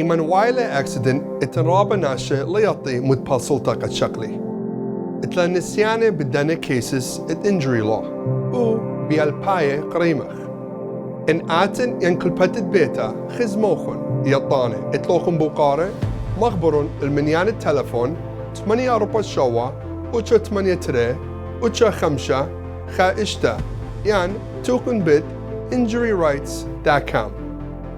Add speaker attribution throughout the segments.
Speaker 1: إيمان وايلة أكسيدنت اتنرابة ناشة ليطي متبال سلطة شكلي اتلا نسيانة بدانا كيسس ات انجري لو و بيالباية قريمخ إن آتن ينكلبت بيتا خزموخن يطانة اتلوخن بوقارة مخبرون المنيان التلفون 8 أربع شوا وشا 8 تري وشا 5 خا إشتا يعني توكن بيت injuryrights.com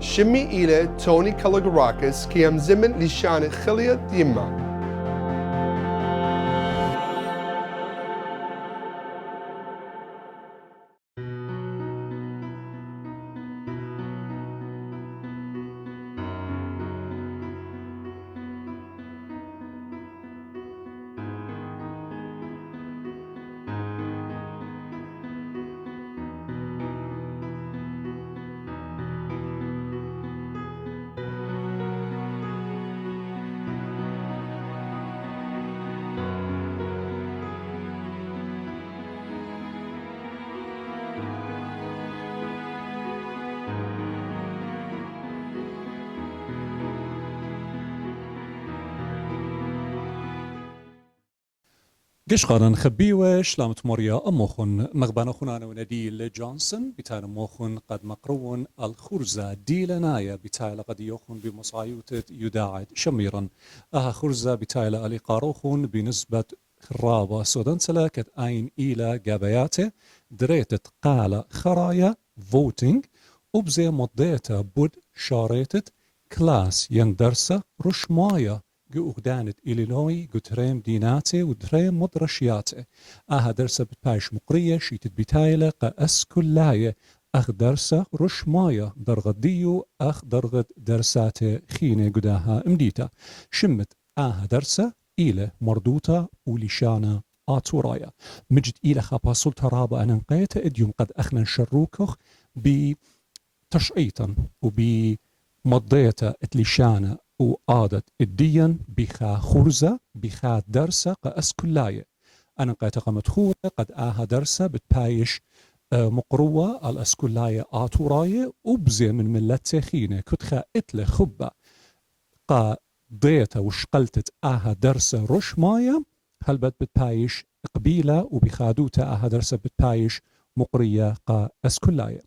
Speaker 1: شمي إلى توني كالاغراكس كي يمزمن لشان خلية يما
Speaker 2: قشقانا نخبيوه شلامت موريا أموخن مغبانا خنانا ونديل جونسون بتانا موخن قد مقرون الخرزة ديلنايا بتايلا قد يوخن بمصايوتة يداعد شميرا خرزة بتايلا ألي قاروخن بنسبة خرابة سودان سلاكت أين إلى جابياته دريتت قال خرايا فوتينج وبزي مضيتا بود شاريتت كلاس يندرسة رشمايا قدانت إلينوي قتريم ديناتي ودريم مدرشياتي درسة بتايش مقرية شيتت بتايلة قأس كلاية درسة رشماية درغد ديو درغد درساتي خيني قداها مديتا شمت درسة إلى مردوتا ولشانا آتورايا مجد إلى خباسل ترابا أنا نقيت إديوم قد أخنا شروكخ بتشعيطا وبمضيتا اتلشانا وآدت الدين بخا خرزة بخا درسة قأس كلاية أنا قيتها مدخولة قد درسة بتبايش مقروة الأسكلاية آتوراية وبزي من ملت خينة كتخا إتلة خبة قا ضيتا وشقلتت درسة رش مايا هل بتبايش قبيلة وبخادوتا درسة بتبايش مقرية قا أسكلاية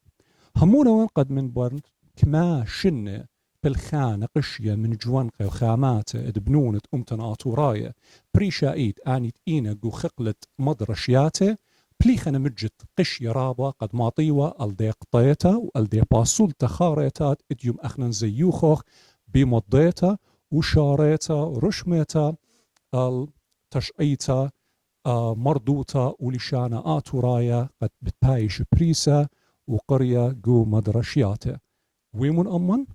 Speaker 2: همونا قد من برد كما شنة بالخانة قشية من جوانقة وخاماتة ادبنونة أمتن آتوراية بريشايت آنيت إينق وخقلت مدرشياتة بليخنا مجت قشية رابا قد ماطيوة الدي قطيتا والدي باسول تخاريتات اديوم أخنا زيوخوخ بمضيتا وشاريتا رشميتا التشعيتا مردوتا ولشانا آتوراية قد بتبايش بريسا وقرية جو مدرشياتة ويمون أمن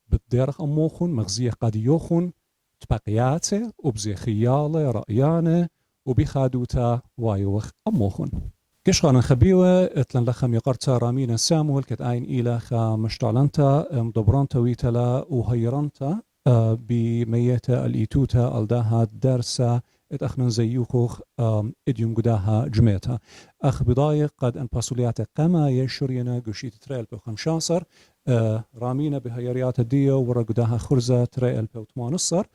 Speaker 2: بالديرخ أموخن مغزية قد يوخن تبقياته وبزي خيالة رأيانة وبخادوتا وايوخ أموخن كشخانا خبيوة اتلن لخم يقرتا رامينا سامول كت آين إيلا خا مشتعلنتا مدبرانتا ويتلا وهيرانتا بميتا الإيتوتا الداها درسا اتأخنا زيوخوخ اديوم قداها جميتا أخ بضايق قد أن باسوليات قما يشرينا قشيت تريل بخمشاصر رامينا بهيريات الديو ورا قداها خرزة تريل بوتمانصر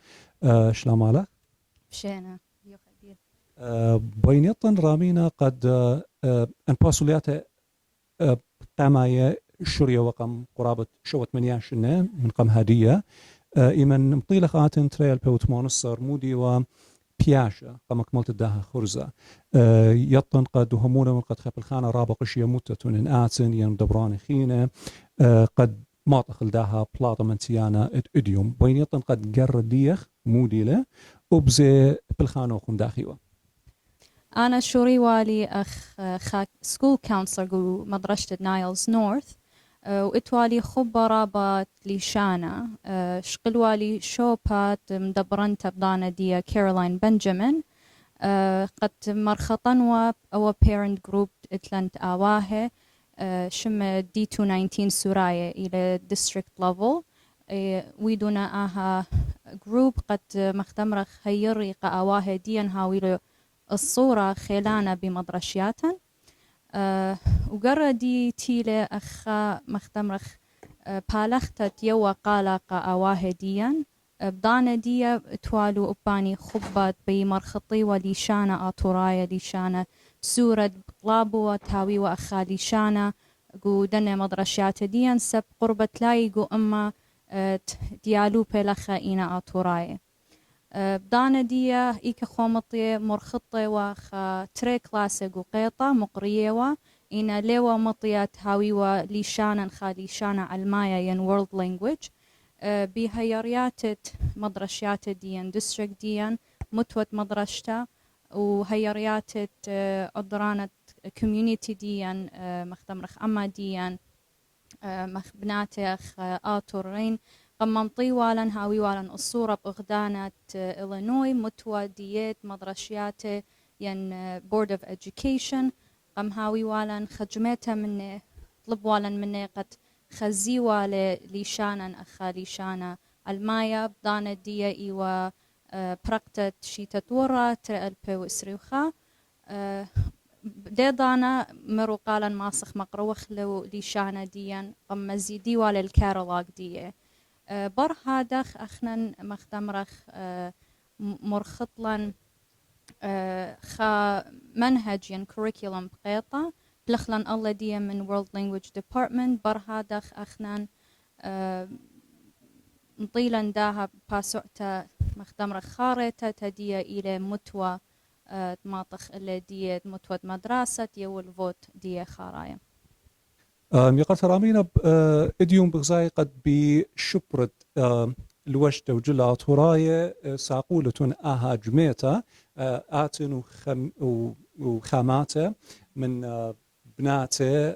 Speaker 2: شلام عليك؟
Speaker 3: بشينا
Speaker 2: بينيطن رامينا قد أن باسوليات قما شريا وقم قرابة شوة منياشنة من قم هدية إيمن مطيلة آتن تريل بوتمانصر مودي و بياشا قمك ملت الداها خرزة يطن قد همونا من قد خب الخانة رابقش يموتتون إن آتن ين دبران خينة قد ما تخل داها بلاطة منتيانا اديوم بين يطن قد قر ديخ موديلة وبزي بالخانة وخم داخيوة
Speaker 3: أنا شوري والي خاك سكول كونسلر جو مدرسة نايلز نورث وإتوالي خبرابات لشانا شقلوالي شوبات مدبرنتا بدانا ديا كارولاين بنجامين قد مرخطنوا أو parent group اتلانت آواه شم دي 219 سورايا إلى district level ويدونا آها group قد مختمرة خيري قاواه ديان هاويلو الصورة خيلانا بمدرشياتن وقرر دي تيلة أخا مختمرخ بالختت يوا قالق أواه ديان بدانا ديا توالو أباني خبات بمرخطي وليشانا آطورايا ليشانا سورة بطلابو تاوي وأخا ليشانا قو دنا مدرشات ديان سب قربة لاي قو أما ديالو بلخا إينا آطورايا بدانا ديا إيكا خومطي مرخطي وخا تري كلاسة قو قيطة مقرية إنا ليوا مطيا تاوي ليشانا خا ليشانا علمايا ين world language بهيريات مدرشيات ديان district ديان متوت مدرشتا وهيريات أدرانة community ديان مختمرخ أما ديان مخبناتخ آتورين قمم طيوالا هاوي والا الصورة بغدانة إلينوي متوى ديات مدرشيات ين board of education قم هاوي والا خجمتها مني طلب والا مني قد خزيوا ليشانا أخا ليشانا المايا بدانا ديا إيوا برقتت شيتة ورا ترقل بيو إسريوخا ديضانا مرو قالا ماسخ مقروخ لو ليشانا ديان قم مزيدي والا الكارلاغ ديا بر هادخ أخنا مختمرخ مرخطلا خا منهج ين curriculum بقيطة بلخلن الله دي من World Language Department بر هادخ أخنان مطيلا داها باسوعتا مختمرخ خارطة تدية إلى متوى ماطخ اللي دية متوى مدرسة يول فوت دية خارايا
Speaker 2: يقال رامينا إديوم بغزاي قد بشبرت الوشت وجلا طراية ساقولة آها جميتا آتن وخاماته من بناته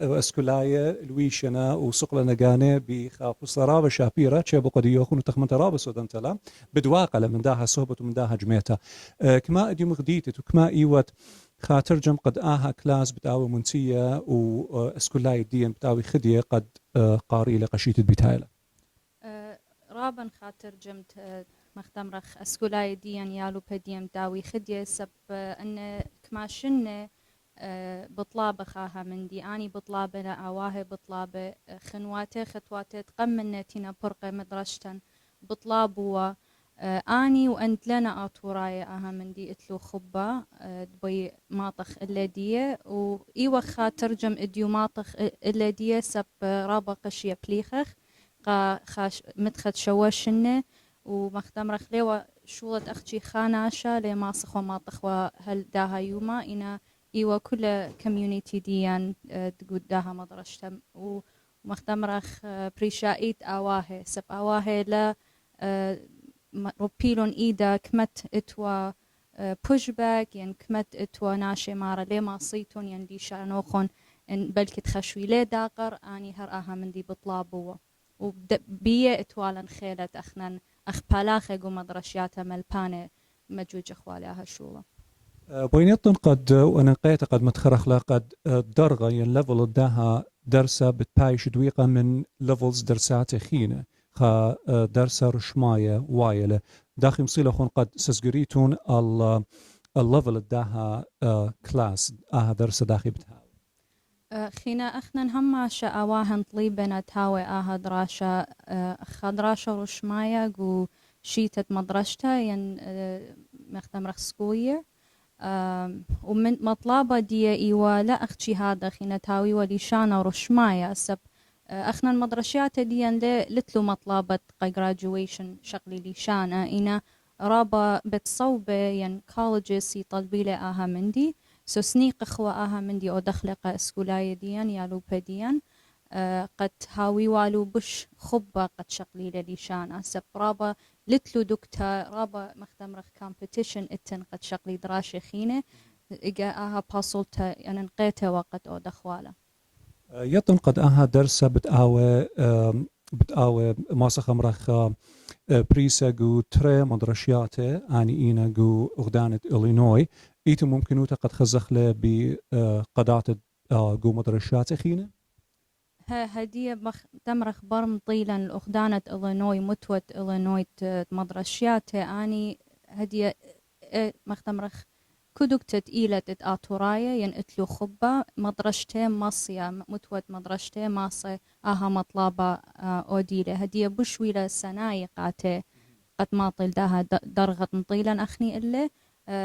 Speaker 2: اسكولاية لويشنا وسقلا نجاني بخاف صرابة شابيرة شابو قد يكون تخمن ترابة سودان تلا بدواقلة من داها صهبة ومن داها جميتا كما إديوم غديتت وكما إيوت خاترجم قد آها كلاس بتاوي منسية واسكولاي ديان بتاوي خدية قد قاري لقشيت بتايلة
Speaker 3: رابن خاترجمت مختمرخ اسكولاي ديان يالو بديم داوي خدية سب أن كماشن بطلابة خاها من دي أني بطلابنا أواه بطلابة خنواته خطواته تقمن تينا برقة مدرشتن بطلابوا أني وأنت لنا أطوراي أها من دي اتلو خبا دبي ماطخ اللادية وإيوة خاترجم إديو ماطخ اللادية سب رابا قشية بليخخ خاش مدخد شواشنة ومختمرخ ليوا شولة أختي خاناشا لماسخ وماطخ وهل داها يوما إنا إيوا كل community ديان تقول داها مدرشتم ومختمرخ بريشايت أواه سب أواه لا روبيلون إيدا كمت إتوا push back ين كمت إتوا ناشي مارا لما صيتون ين دي شانوخون إن بلكي تخشوي لي داقر أني هرأها من دي بطلابوا وبيا إتوالا خيلة أخنان أخ بالاخي قو مدرشياتا ملبانة مجوج أخواليها شولا
Speaker 2: بوينيطن قد ونقيت قد متخرخلا قد درغة ين ليفل داها درسة بتبايش دويقة من ليفلز درسات خينة خا درسة رشماية وايلة داخل مصيلة قد سسجريتون الليفل داها كلاس درسة داخل بتها
Speaker 3: خينا أخنا هم شاواهن طليبنا تاوي دراشة خدراشة رشماية جو شيتت مدرشتا ين مختمرخ سكولير ومن مطلبة دي إيوا لا أختي هذا خينا تاوي وليشانا ورشماية سب أخنا المدرشات ديان لتلو مطلبة graduation شغلي ليشانا إنا رابا بتصوبة ين colleges يطلبي لي آها مندي سو سنيق إخوة آها مندي أو دخلقة اسكولاية ديان يالو بديان قد هاوي والو بش خبة قد شغلي ليشانا سب رابا لتلو دكتا رابا مختمرخ competition اتن قد شغلي دراشي خينة إجا آها باصلتا يعني نقيتها وقت أو دخواله
Speaker 2: يطن قد درسة بتقاوى ماسخ مرخ بريسا جو تري مدرشياته أني إينا جو أغدانة إلينوي إيتو ممكنوتا قد خزخ له بقدات جو مدرشياته خينة
Speaker 3: هدية تمرخ برم طيلا الأخدانة إلينوي متوت إلينوي مدرشياته أني هدية مختمرخ كدوكتت إيلة آتورايا ينقتلو خبة مدرشته مصيا متود مدرشته ماصي آها مطلبة أوديلة هدية بشويلة سنايقاته قد ما طيل داها درغة طيلا أخني إلا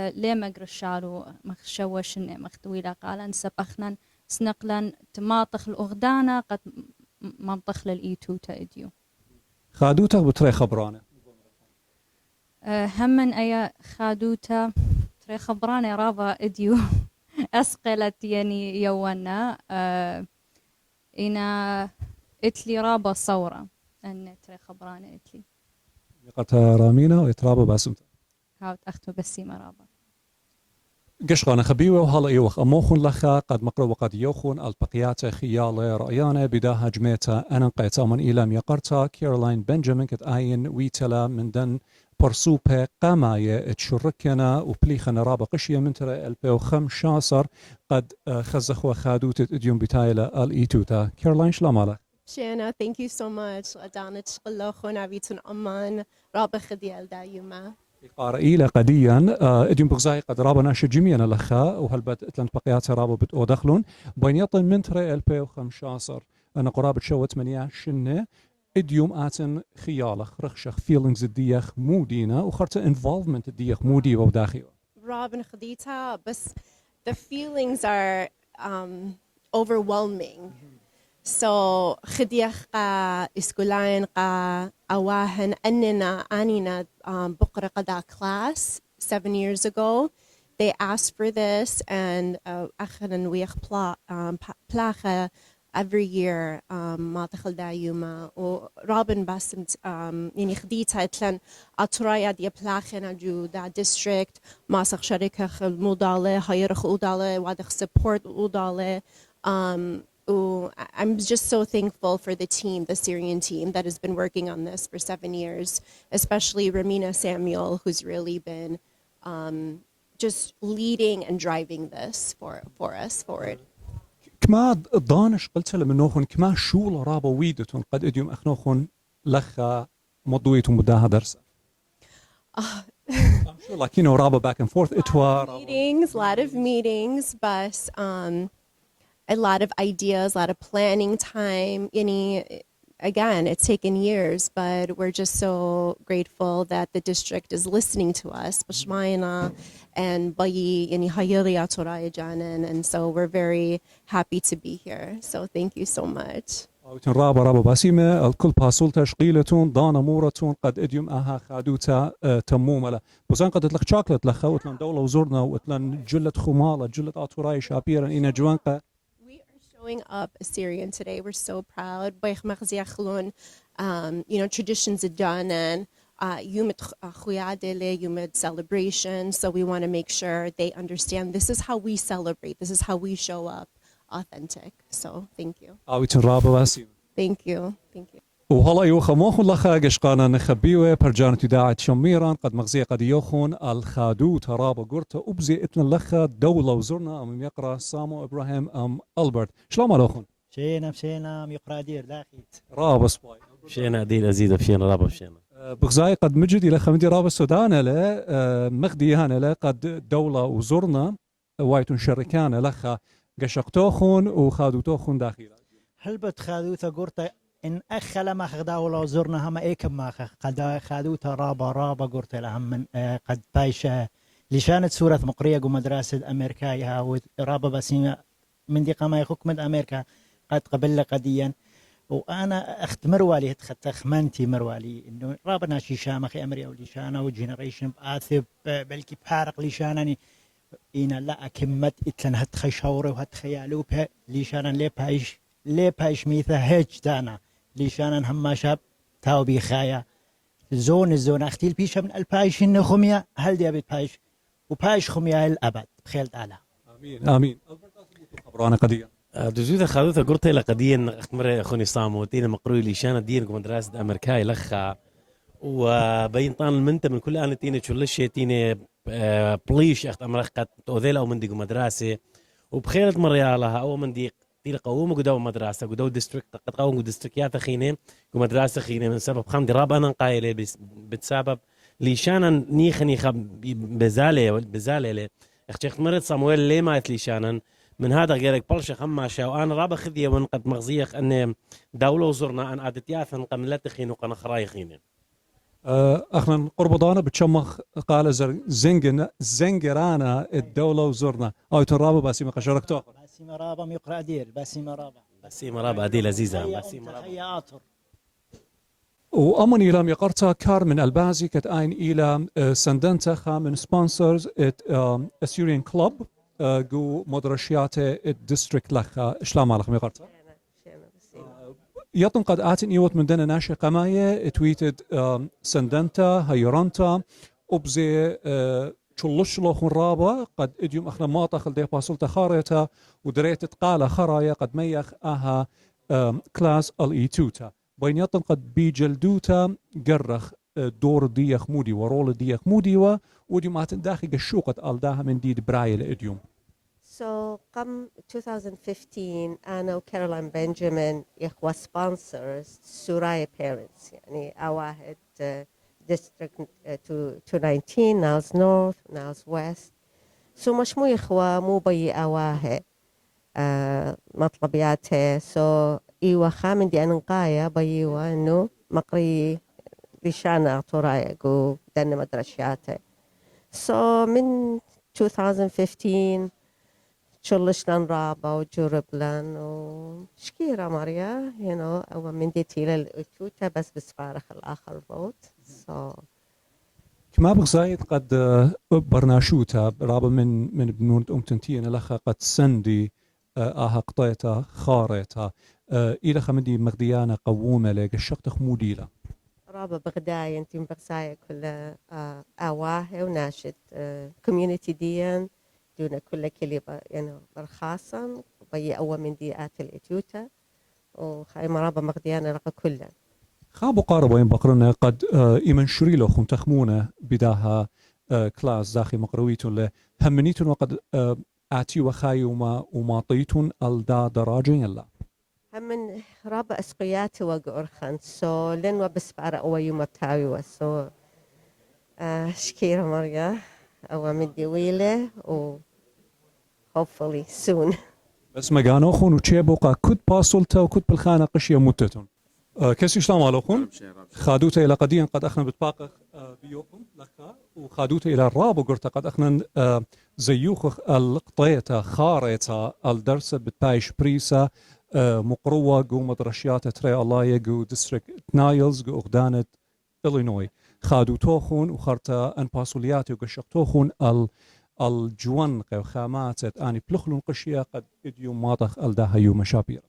Speaker 3: ليه مقرشالو مخشوشن مختويلة قالن سبخنا سنقلا تماطخ الأغدانة قد منطخ للإيتو تأديو
Speaker 2: خادوتا بتري خبرانه
Speaker 3: همن أي خادوتا تري خبرانة رابا إديو أسقلت يعني يوانا إنا إتلي رابا صورة أن تري خبرانة إتلي
Speaker 2: قتا رامينا ويترابا باسمتا
Speaker 3: هاوت أختو بسيمة رابا
Speaker 2: قشغانا خبيوة وهلا يوخ أموخن لخا قد مقرو وقد يوخن البقيات خيال رأيانا بداها جميتا أنا قيتا من إيلام يقرتا كيرلاين بنجامين كت آين ويتلا من دن برسوبة قاماية تشركنا وبليخنا رابا قشية من ترى البيو 15 قد خزخوا خادوت اديوم بتايلا الإيتوتا كيرلاين شلامالك
Speaker 4: Shanna, thank you so much. Adana tshqillo khona bitun amman raba khdial dayuma.
Speaker 2: قارئيلة قديا اديوم بغزاي قد رابا ناشا جميانا لخا وهلبت اتلان بقيات رابا بتو دخلون بين يطن من ترى البيو 15 أنا قرابة شوت منيا شنة اديوم آتن خيالخ رخشخ feelings الديخ مودينا وخرت involvement الديخ مودي وداخل
Speaker 4: Robin khadita, but the feelings are overwhelming. So khdiakh qa iskulain qa awahan anina bukra qada class 7 years ago. They asked for this and akhanan wiyakh placha every year ما دخل دايما ورابن باسمت يعني خديتها تلن أترايا دي بلاخنا جو دا district ما سخ شركة المودالة هيرخ أودالة وادخ support أودالة I'm just so thankful for the team, the Syrian team that has been working on this for 7 years, especially Ramina Samuel, who's really been just leading and driving this for us forward.
Speaker 2: كما ضانش قلت لهم انوخن كما شو لرابا ويدتون قد اديوم اخنوخن لخا مضويتون مداها درسا I'm sure like رابا back and forth اتوا
Speaker 4: meetings, a lot of meetings, but a lot of ideas, a lot of planning time. Again, it's taken years, but we're just so grateful that the district is listening to us, Bashmayana and Bayi, and so we're very happy to be here. So thank you so much.
Speaker 2: رابا باسيمة الكل باسول تشقيلتون ضانا مورتون قد اديوم اها خادوتا تموملا بوزان قد اتلق شاكلت لخا وتلن دولة وزورنا وتلن جلت خمالة جلت آتوراي شابيرا إنا جوانقا
Speaker 4: Showing up Assyrian today. We're so proud. Traditions are done and Yumid celebration. So we want to make sure they understand this is how we celebrate. This is how we show up authentic. So thank you.
Speaker 2: Thank
Speaker 4: you.
Speaker 2: وهلا يوخا موخن لخا قشقانا نخبيوه برجان تداعة شميران قد مغزية قد يوخن الخادو ترابا قرطة أبزي إتنا لخا دولة وزرنا أم يقرأ سامو إبراهيم أم ألبرت شلون مالوخن؟
Speaker 5: شينا يقرأ دير داخيت
Speaker 2: رابا سباي
Speaker 6: شينا ديل أزيد بشينا رابا بشينا
Speaker 2: بغزاي قد مجدي لخا مدي رابا السودان لا مخدي هانا لا قد دولة وزرنا وايتون شركان لخا قشقتوخن وخادوتوخن داخل
Speaker 5: هل بتخادوتا قرطة إن أخلا ما خداه لو زرنا هم إيكم ما قد خادوتا رابا قرت لهم من قد بايشة لشانت سورة مقرية مدرسة أمريكايها ورابا بسيمة من دي قما يخوك من أمريكا قد قبل قديا وأنا أخت مروالي تخمنتي مروالي إنه رابنا شيشام أخي أمريكا وليشانا وجينيريشن بآثب بلكي بحارق ليشانني إنا لا أكمت إتلن هتخشوري وهتخيالو ليشانا ليه بايش ميثا هج دانا ليشانا هم شاب تاو بيخايا الزون اختيل بيشا من البايش إنه خمية هل دي أبيت بايش وبايش خمية الأبد بخيل تعالى
Speaker 2: آمين خبرانا قديا
Speaker 6: دزوذا خادوتا قرطة لقديا أختمر أخوني صامو تينا مقروي ليشانا دين مدرسة أمريكاي لخا وبين طان المنتة من كل آن تينا شلشة تينا بليش أخت أمريكا تأذيلا أو من دي مدرسة وبخيلة مريالها أو من دي قوموا قدوا مدرسة قدوا ديستريكت قد قوموا ديستريكيات خينة ومدرسة خينة من سبب خام دراب أنا قايلة بتسبب ليشانا نيخ بزالة اختشخت مرت صامويل ليه ما ليشانا من هذا غيرك بلش خماشة وأنا رابا خذية ونقد مغزيخ أن دولة وزرنا أن عادتياثا قملت خين وقنا خرايخين
Speaker 2: اخنا قربضانا بتشمخ قال زنجرانا الدولة وزرنا او ترابا باسي ما قشرك تاخر
Speaker 5: باسي مرابا يقرأ دير باسي مرابا
Speaker 6: باسي مرابا دي لذيذة باسي مرابا
Speaker 5: هيا آطر
Speaker 2: وأمن إلى ميقرتا كار من البازي كت أين إلى سندنتا خا من سبونسرز ات Assyrian Club جو مدرشيات الديستريكت لخا إشلام على ميقرتا يطن قد آتن إيوت من دنا ناشي قماية تويتد سندنتا هيرانتا أبزي تشلش لوخن رابا قد إديوم أخنا ماطا خل دي باسلتا خاريتا ودريت قالة خرايا قد ميخ آها كلاس الإيتوتا بين يطن قد بيجلدوتا قرخ دور ديخ مودي ورول ديخ مودي وديوم آتن داخل الشوقة ألداها من ديد برايل إديوم
Speaker 7: So come 2015 أنا وكارولين بنجامين إخوة sponsors سورايا parents يعني أواهد district 219 نالز north نالز west so مش مو إخوة مو بي أواهد مطلبياته so إيوة خامن دي أنقايا بيوة إنه مقري لشانا طرايا جو دن مدرشياته so من 2015 شلش لان رابا وجرب لان وشكيرة ماريا أو من ديتي للأتوتة بس بسفارخ الآخر فوت
Speaker 2: كما بغزايد قد برناشوتا رابا من بنون أمتنتين لخا قد سندي آها قطيتا خاريتا إلى خمدي مغديانا قوومة لك الشق خموديلا
Speaker 7: رابا بغداية انتم بغزاية كل آواه وناشد كوميونيتي ديان دون كل كلمة برخاصا بي أول من ديات الإتيوتا وخاي مرابا مغديانا لقى كلا
Speaker 2: خابو قاربين بقرنا قد إيمن شريلو خم تخمونة بداها كلاس داخل مقرويتون له همنيتون وقد آتي وخاي وما طيتون الدا دراجين يلا
Speaker 7: همن رابا أسقياتي وقرخان سو لن وبسبارة أو يوم تاوي وسو شكيرة مريا أو من ديويلة و hopefully soon.
Speaker 2: بس مجانا خون وتشيبوقا كود باصلتا وكود بالخانة قشية متتون كسي شلام عليكم خادوتا إلى قديا قد أخنا بتباقخ بيوكم لكا وخادوتا إلى الرابو قرتا قد أخنا زيوخ القطيتا خاريتا الدرسة بتبايش بريسا مقروة جو مدرشيات تري الله جو ديستريكت نايلز جو أغدانة إلينوي خادوتوخون وخرتا أن باسولياتي وقشقتوخون الجوان قو خامات أني بلخلون قشية قد إديو ماطخ الداها يوم شابير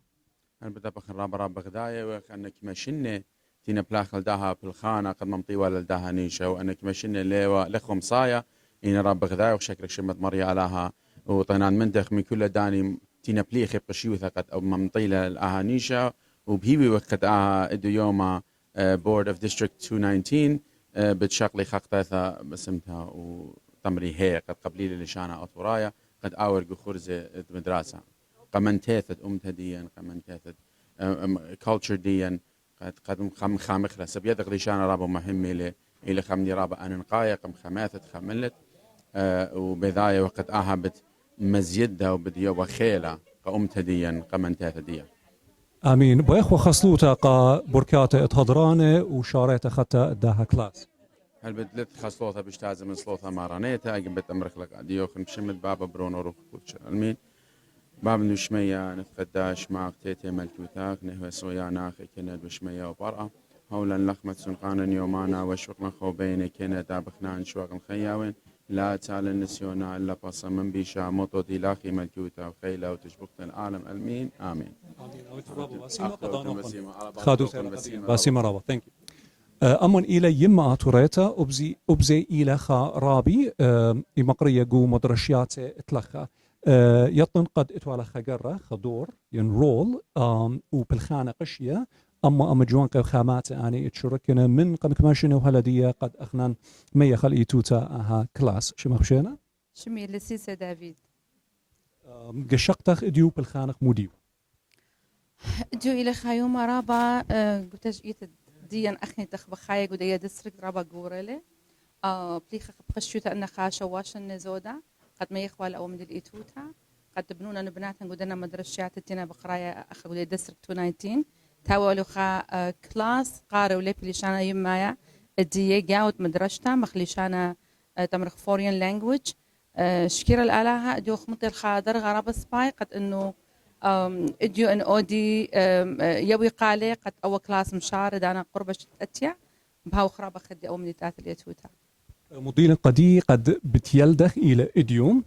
Speaker 8: أنا بدأ بخن رابا بغداية وأنك ماشينة تينا بلاخ الداها بالخانة قد ممطي ولا الداها نيشة وأنك ماشينة لخم صايا إن رابا بغداية وشكلك شمت مريا علىها وطينان مندخ من كل داني تينا بليخ بقشيوثة قد أو ممطي لها نيشة وبهيوي وقت إدو يوم بورد أوف ديستريكت 219 بتشغلي خقتها بسمتها وتمري هي قد قبلي لشانة أطورايا قد أورق خرزة مدرسة قمنتاثت أمتديا قمنتاثت كولتشر ديا قد خامخ رسب يدق لشانة رابا مهمة إلى خمني رابا أنا نقايا قم خماثت خملت وبذايا وقد أهبت مزيدها وبديا وخيلة قمتديا قمنتاثت ديا
Speaker 2: آمين بأخوة خصلوتا قا بركاتا اتهضرانة وشاريتا خطا داها كلاس
Speaker 8: هل بدلت خصلوتا بشتازة من صلوتا مارانيتا أجبت أمرخ لك ديوخن بشمت بابا برونو روح كوتشر المين باب نشمية نتقداش مع تيتي ملكوتاك نهوى سويا ناخي كند بشمية وبرأة هولا لخمة سنقانا يومانا وشوقنا خوبيني كند دابخنا نشوق الخياوين لا تعالى النسيونا إلا بصا من بيشا موتو دي لاخي ملكوتا وخيلة وتشبقت العالم المين آمين
Speaker 2: باسيما رابا ثانك يو أمن إلى يما أتوريتا أبزي إلى خا رابي مقرية جو مدرشيات اتلخا يطن قد اتوالا خجرة خدور ينرول وبالخانة قشية أما جوان خامات يعني اتشركنا من كماشينا وهلدية قد أخنان مية خلقي توتا أها كلاس شو مخشينا؟
Speaker 9: شمي لسيسة دافيد
Speaker 2: قشقتخ اديو بالخانة موديو
Speaker 9: جو إلى خايوم رابا قلتش ديان أخني تخبخايا قدية ديستريكت رابا قورلي بليخ بقشوتا أن خاشا واشن نزودا قد ما يخوال أو من الإيتوتا قد تبنونا نبناتنا قدنا مدرسات تنا بقرايا أخذ ولي ديستريكت 219 تاولو خا كلاس قاري ولي بليشانا يمايا الدية جاوت مدرستا مخليشانا تمرخ فوريان لانجويج شكير الآلهة اديو خمطي الخادر غراب سباي قد انه اديو ان اودي يوي قالي قد اول كلاس مشارد انا قربة اتيا بهاو خرابة خدي او مديتات اليتوتا
Speaker 2: مضينا قدي قد بتيلدخ إلى إديوم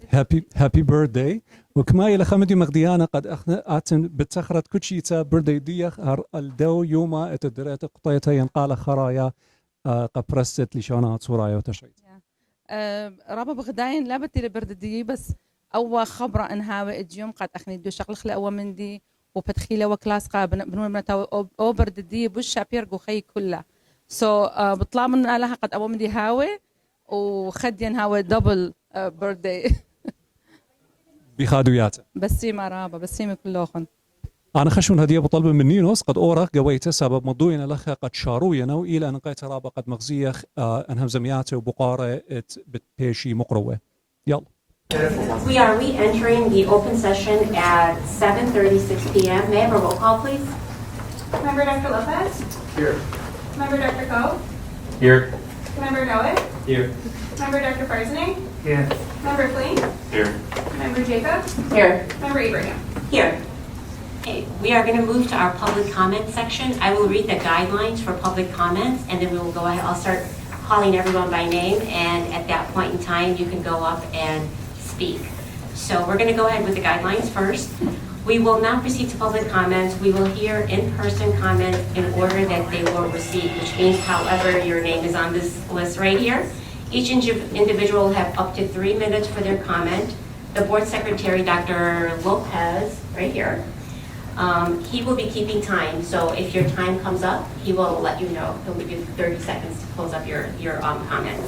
Speaker 2: هابي بيرثداي وكما إلى خمدي مغديانا قد آتن بتخرت كتشيتا بيرثداي ديخ هر الدو يوما اتدرات قطيتا ينقال خرايا قبرست لشانا صورايا وتشريت
Speaker 9: رابا بغداين لا بتيري برددي بس أو خبرة إنها إديوم قد أخني دو شغل خلا أو من دي وبتخيله وكلاس قا بنون متى أو برددي بوش بيرجو خي كله بطلع من لها قد أو من دي هاوي وخدين هاوي دبل بيرثداي
Speaker 2: بخادوياته
Speaker 9: بسيمة رابا بسيمة كلهم
Speaker 2: أنا خشون هدية بطلب من نينوس قد أورق قويته سبب مضوينا لها قد شاروينا وإلى أن قيت رابا قد مغزيخ أنهم زمياته وبقارة بتبيشي مقروة يلا.
Speaker 10: We are re-entering the open session at 7:36 p.m. May I have a roll call, please?
Speaker 11: Member Dr. Lopez?
Speaker 8: Here.
Speaker 11: Member Dr. Coe?
Speaker 8: Here.
Speaker 11: Member Noah?
Speaker 8: Here.
Speaker 11: Member Dr. Farsoning?
Speaker 8: Here.
Speaker 11: Member Fleen?
Speaker 8: Here.
Speaker 11: Member Jacob?
Speaker 10: Here.
Speaker 11: Member Abraham?
Speaker 10: Here. Okay, we are going to move to our public comment section. I will read the guidelines for public comments, and then we will go ahead. I'll start calling everyone by name, and at that point in time, you can go up and speak. So we're going to go ahead with the guidelines first. We will now proceed to public comments. We will hear in-person comments in order that they will receive, which means however your name is on this list right here. Each individual will have up to 3 minutes for their comment. The board secretary, Dr. Lopez, right here, he will be keeping time. So if your time comes up, he will let you know. He'll give you 30 seconds to close up your comments.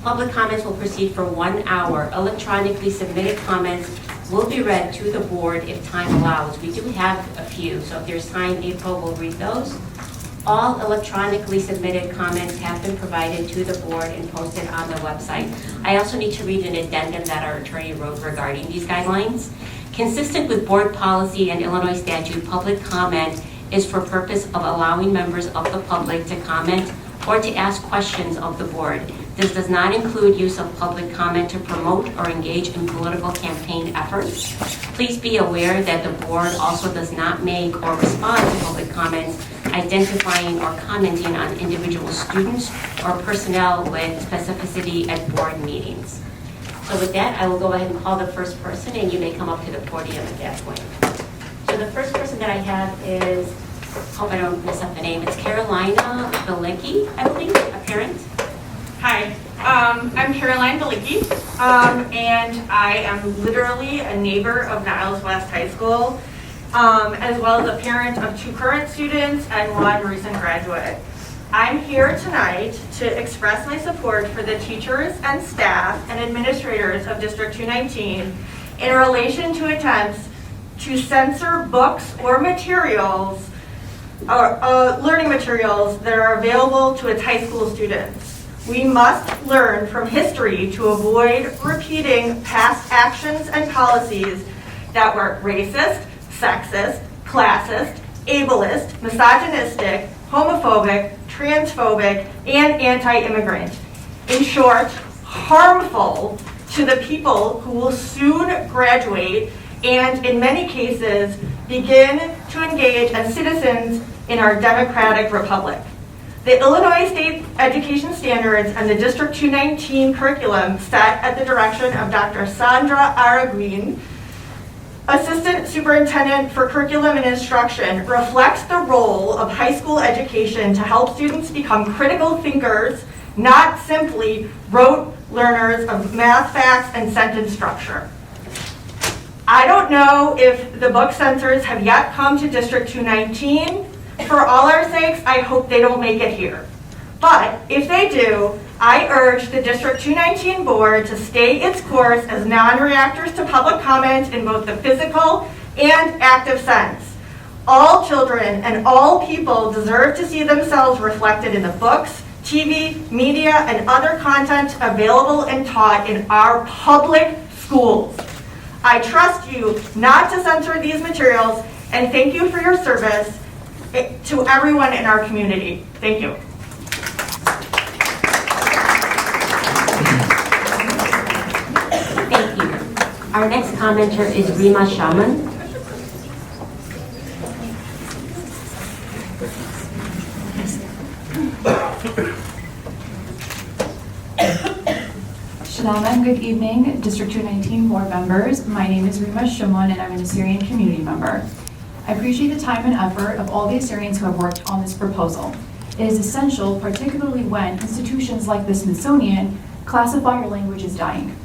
Speaker 10: Public comments will proceed for 1 hour. Electronically submitted comments will be read to the board if time allows. We do have a few, so if there's time, April will read those. All electronically submitted comments have been provided to the board and posted on the website. I also need to read an addendum that our attorney wrote regarding these guidelines. Consistent with board policy and Illinois statute, public comment is for purpose of allowing members of the public to comment or to ask questions of the board. This does not include use of public comment to promote or engage in political campaign efforts. Please be aware that the board also does not make or respond to public comments identifying or commenting on individual students or personnel with specificity at board meetings. So with that, I will go ahead and call the first person, and you may come up to the podium at that point. So the first person that I have is, hope I don't mess up the name, it's Carolina Belicki, I believe, a parent.
Speaker 11: Hi, I'm Caroline Belicki, and I am literally a neighbor of Niles West High School, as well as a parent of 2 current students and 1 recent graduate. I'm here tonight to express my support for the teachers and staff and administrators of District 219 in relation to attempts to censor books or materials, or learning materials that are available to its high school students. We must learn from history to avoid repeating past actions and policies that were racist, sexist, classist, ableist, misogynistic, homophobic, transphobic, and anti-immigrant. In short, harmful to the people who will soon graduate and in many cases begin to engage as citizens in our democratic republic. The Illinois State Education Standards and the District 219 curriculum set at the direction of Dr. Sandra Araguin, Assistant Superintendent for Curriculum and Instruction, reflects the role of high school education to help students become critical thinkers, not simply rote learners of math facts and sentence structure. I don't know if the book censors have yet come to District 219. For all our sakes, I hope they don't make it here. But if they do, I urge the District 219 board to stay its course as non-reactors to public comment in both the physical and active sense. All children and all people deserve to see themselves reflected in the books, TV, media, and other content available and taught in our public schools. I trust you not to censor these materials, and thank you for your service to everyone in our community. Thank you.
Speaker 10: Thank you. Our next commenter is Rima Shaman.
Speaker 12: Shalom and good evening, District 219 board members. My name is Rima Shimon and I'm an Assyrian community member. I appreciate the time and effort of all the Assyrians who have worked on this proposal. It is essential, particularly when institutions like the Smithsonian classify your language as dying.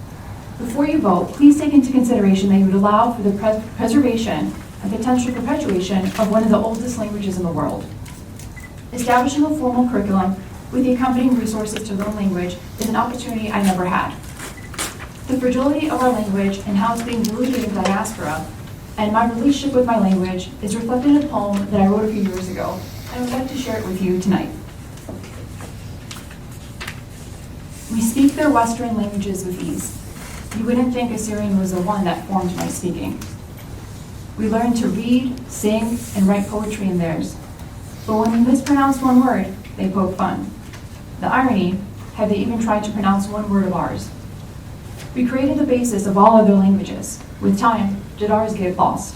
Speaker 12: Before you vote, please take into consideration that you would allow for the preservation and potential perpetuation of one of the oldest languages in the world. Establishing a formal curriculum with the accompanying resources to learn language is an opportunity I never had. The fragility of our language and how it's being diluted in diaspora and my relationship with my language is reflected in a poem that I wrote a few years ago, and I would like to share it with you tonight. We speak their Western languages with ease. You wouldn't think Assyrian was the one that formed my speaking. We learn to read, sing, and write poetry in theirs. But when we mispronounce one word, they poke fun. The irony, have they even tried to pronounce one word of ours? We created the basis of all other languages. With time, did ours get lost?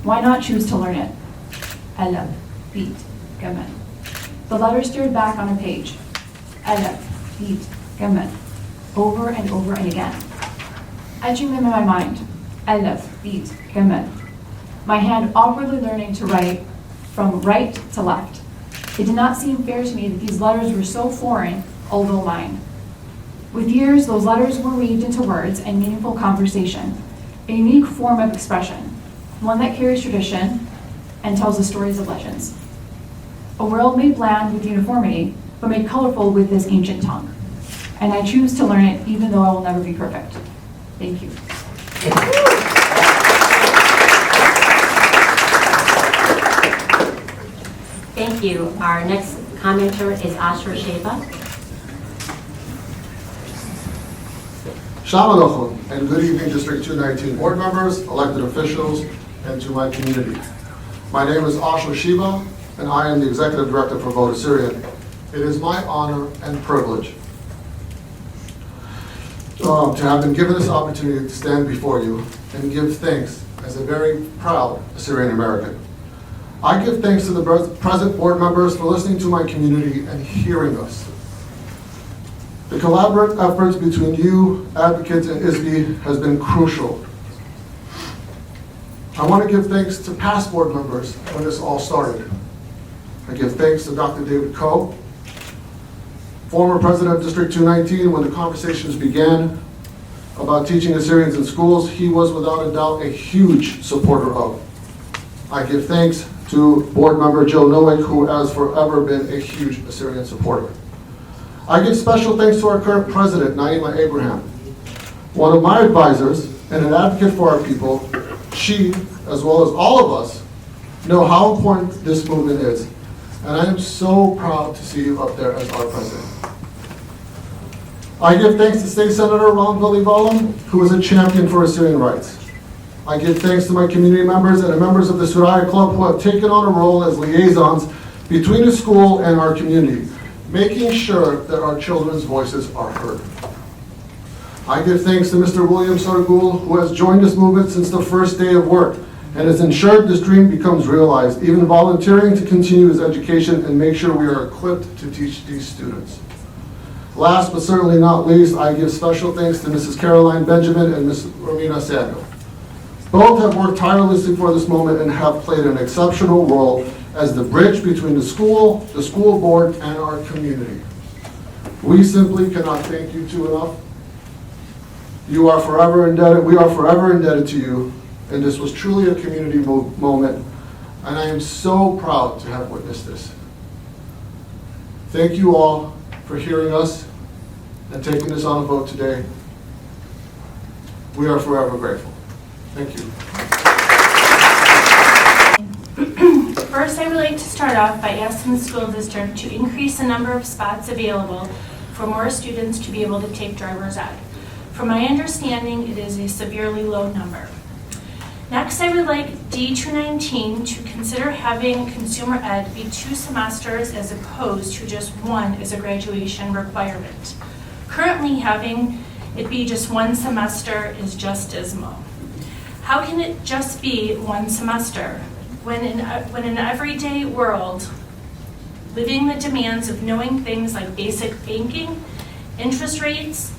Speaker 12: Why not choose to learn it? Alef, beat, gamen. The letters stared back on a page. Alef, beat, gamen. Over and over and again. Etching them in my mind. Alef, beat, gamen. My hand awkwardly learning to write from right to left. It did not seem fair to me that these letters were so foreign, although mine. With years, those letters were weaved into words and meaningful conversation, a unique form of expression, one that carries tradition and tells the stories of legends. A world made bland with uniformity, but made colorful with this ancient tongue. And I choose to learn it even though I will never be perfect. Thank you.
Speaker 10: Thank you. Our next commenter is Asher Sheba.
Speaker 13: Shalom Aleichem, and good evening, District 219 board members, elected officials, and to my community. My name is Asher Sheba, and I am the Executive Director for Vote Assyrian. It is my honor and privilege to have been given this opportunity to stand before you and give thanks as a very proud Assyrian American. I give thanks to the present board members for listening to my community and hearing us. The collaborative efforts between you, advocates, and ISB has been crucial. I want to give thanks to past board members when this all started. I give thanks to Dr. David Coe, former president of District 219. When the conversations began about teaching Assyrians in schools, he was without a doubt a huge supporter of. I give thanks to board member Joe Nowick, who has forever been a huge Assyrian supporter. I give special thanks to our current president, Naima Abraham. One of my advisors and an advocate for our people, she, as well as all of us, know how important this movement is. And I am so proud to see you up there as our president. I give thanks to State Senator Ron Valivalam, who is a champion for Assyrian rights. I give thanks to my community members and the members of the Suraya Club who have taken on a role as liaisons between the school and our community, making sure that our children's voices are heard. I give thanks to Mr. William Sargul, who has joined this movement since the first day of work and has ensured this dream becomes realized, even volunteering to continue his education and make sure we are equipped to teach these students. Last but certainly not least, I give special thanks to Mrs. Caroline Benjamin and Ms. Romina Samuel. Both have worked tirelessly for this moment and have played an exceptional role as the bridge between the school board, and our community. We simply cannot thank you two enough. You are forever indebted, we are forever indebted to you, and this was truly a community moment, and I am so proud to have witnessed this. Thank you all for hearing us and taking this on a vote today. We are forever grateful. Thank you.
Speaker 14: First, I would like to start off by asking the school district to increase the number of spots available for more students to be able to take driver's ed. From my understanding, it is a severely low number. Next, I would like D219 to consider having consumer ed be 2 semesters as opposed to just 1 as a graduation requirement. Currently, having it be just 1 semester is just dismal. How can it just be 1 semester when in an everyday world, living the demands of knowing things like basic banking, interest rates,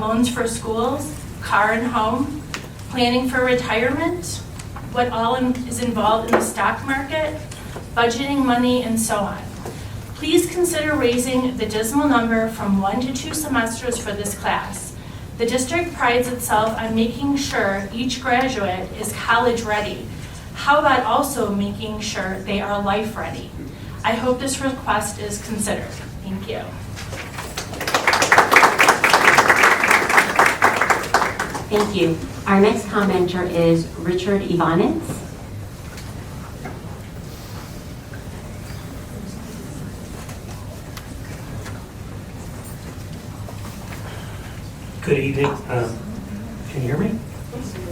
Speaker 14: loans for schools, car and home, planning for retirement, what all is involved in the stock market, budgeting money, and so on. Please consider raising the dismal number from 1 to 2 semesters for this class. The district prides itself on making sure each graduate is college ready. How about also making sure they are life ready? I hope this request is considered. Thank you.
Speaker 10: Thank you. Our next commenter is Richard Ivanitz.
Speaker 15: Good evening. Can you hear me?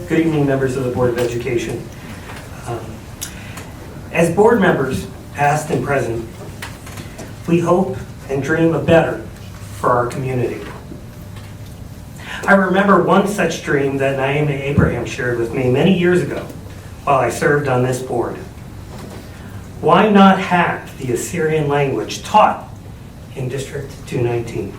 Speaker 15: Good evening, members of the Board of Education. As board members, past and present, we hope and dream of better for our community. I remember one such dream that Naima Abraham shared with me many years ago while I served on this board. Why not have the Assyrian language taught in District 219?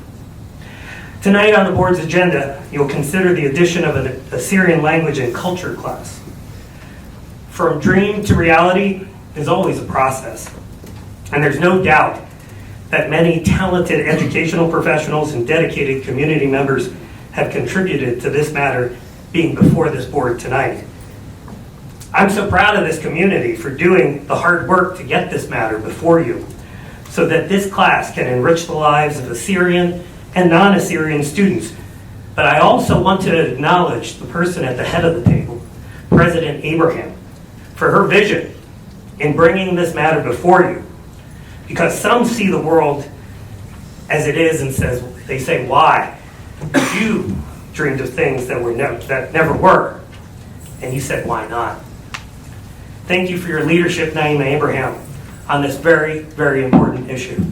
Speaker 15: Tonight on the board's agenda, you'll consider the addition of an Assyrian language and culture class. From dream to reality is always a process, and there's no doubt that many talented educational professionals and dedicated community members have contributed to this matter being before this board tonight. I'm so proud of this community for doing the hard work to get this matter before you so that this class can enrich the lives of Assyrian and non-Assyrian students. But I also want to acknowledge the person at the head of the table, President Abraham, for her vision in bringing this matter before you. Because some see the world as it is and they say, why? You dreamed of things that never were. And you said, why not? Thank you for your leadership, Naima Abraham, on this very, very important issue.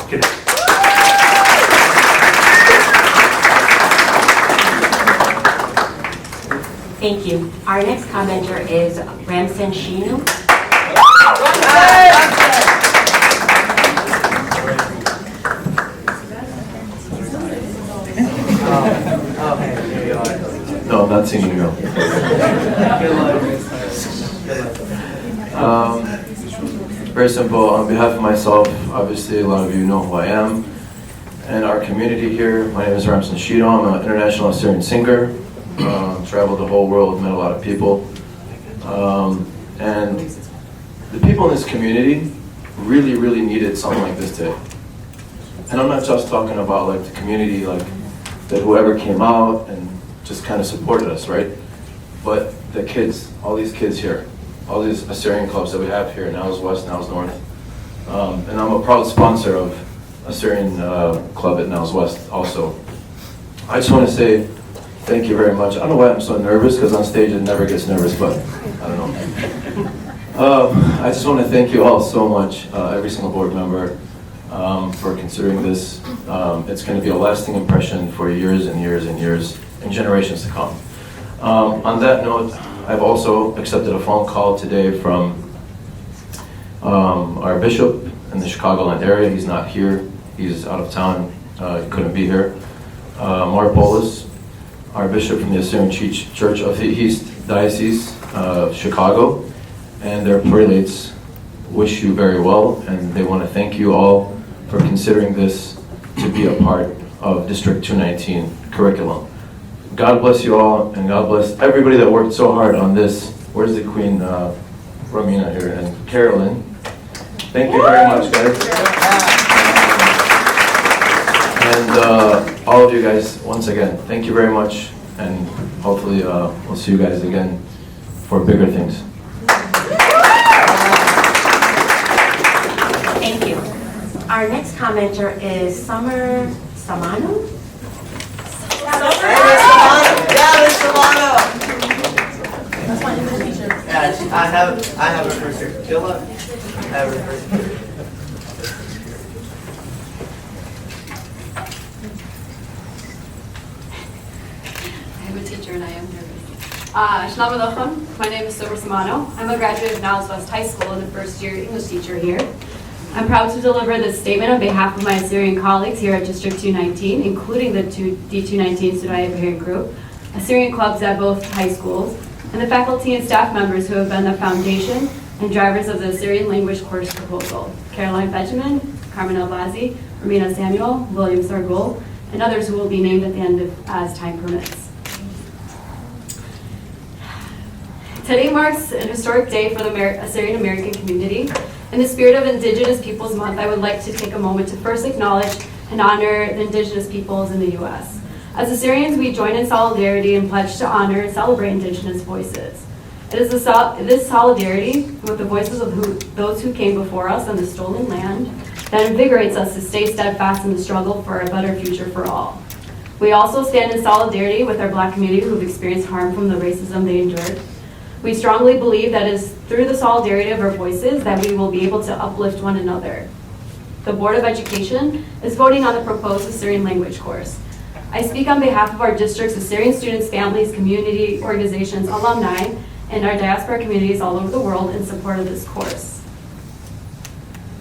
Speaker 15: Good night.
Speaker 10: Thank you. Our next commenter is Ramson Shinu.
Speaker 16: No, I'm not singing no. Very simple. On behalf of myself, obviously a lot of you know who I am, and our community here. My name is Ramson Shino. I'm an international Assyrian singer. Traveled the whole world, met a lot of people, and the people in this community really, really needed something like this today. And I'm not just talking about like the community, like that whoever came out and just kind of supported us, right? But the kids, all these kids here, all these Assyrian clubs that we have here, Niles West, Niles North. And I'm a proud sponsor of Assyrian club at Niles West also. I just want to say thank you very much. I don't know why I'm so nervous, because on stage it never gets nervous, but I don't know. I just want to thank you all so much, every single board member, for considering this. It's going to be a lasting impression for years and years and years and generations to come. On that note, I've also accepted a phone call today from our bishop in the Chicagoland area. He's not here. He's out of town. He couldn't be here. Mark Polis, our bishop from the Assyrian Church of the East Diocese of Chicago, and their prelates wish you very well, and they want to thank you all for considering this to be a part of District 219 curriculum. God bless you all, and God bless everybody that worked so hard on this. Where's the Queen, Romina here, and Carolyn. Thank you very much, guys. And all of you guys, once again, thank you very much, and hopefully we'll see you guys again for bigger things.
Speaker 10: Thank you. Our next commenter is Summer Samanu.
Speaker 17: I have her first here. Killa, I have her first here.
Speaker 18: I'm a teacher and I am nervous. Shalom Aleichem. My name is Sober Samano. I'm a graduate of Niles West High School and a first-year English teacher here. I'm proud to deliver this statement on behalf of my Assyrian colleagues here at District 219, including the D219 Studaya Baharian Group, Assyrian clubs at both high schools, and the faculty and staff members who have been the foundation and drivers of the Assyrian language course proposal. Caroline Benjamin, Carmen Albazi, Romina Samuel, William Sargul, and others who will be named at the end as time permits. Today marks an historic day for the Assyrian American community. In the spirit of Indigenous Peoples Month, I would like to take a moment to first acknowledge and honor the Indigenous peoples in the U.S. As Assyrians, we join in solidarity and pledge to honor and celebrate Indigenous voices. It is this solidarity with the voices of those who came before us on the stolen land that invigorates us to stay steadfast in the struggle for a better future for all. We also stand in solidarity with our Black community who have experienced harm from the racism they endured. We strongly believe that it is through the solidarity of our voices that we will be able to uplift one another. The Board of Education is voting on the proposed Assyrian language course. I speak on behalf of our district's Assyrian students, families, community organizations, alumni, and our diaspora communities all over the world in support of this course.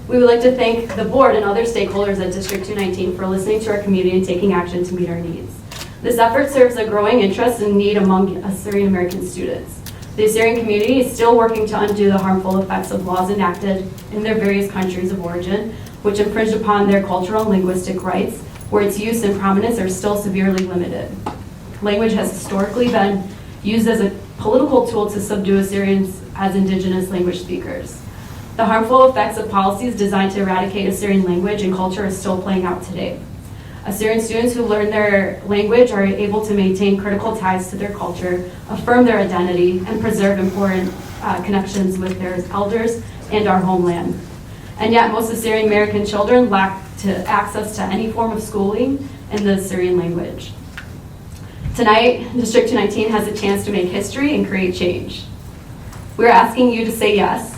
Speaker 18: We would like to thank the board and other stakeholders at District 219 for listening to our community and taking action to meet our needs. This effort serves a growing interest and need among Assyrian American students. The Assyrian community is still working to undo the harmful effects of laws enacted in their various countries of origin, which infringed upon their cultural and linguistic rights, where its use and prominence are still severely limited. Language has historically been used as a political tool to subdue Assyrians as indigenous language speakers. The harmful effects of policies designed to eradicate Assyrian language and culture are still playing out today. Assyrian students who learn their language are able to maintain critical ties to their culture, affirm their identity, and preserve important connections with their elders and our homeland. And yet most Assyrian American children lack access to any form of schooling in the Assyrian language. Tonight, District 219 has a chance to make history and create change. We're asking you to say yes.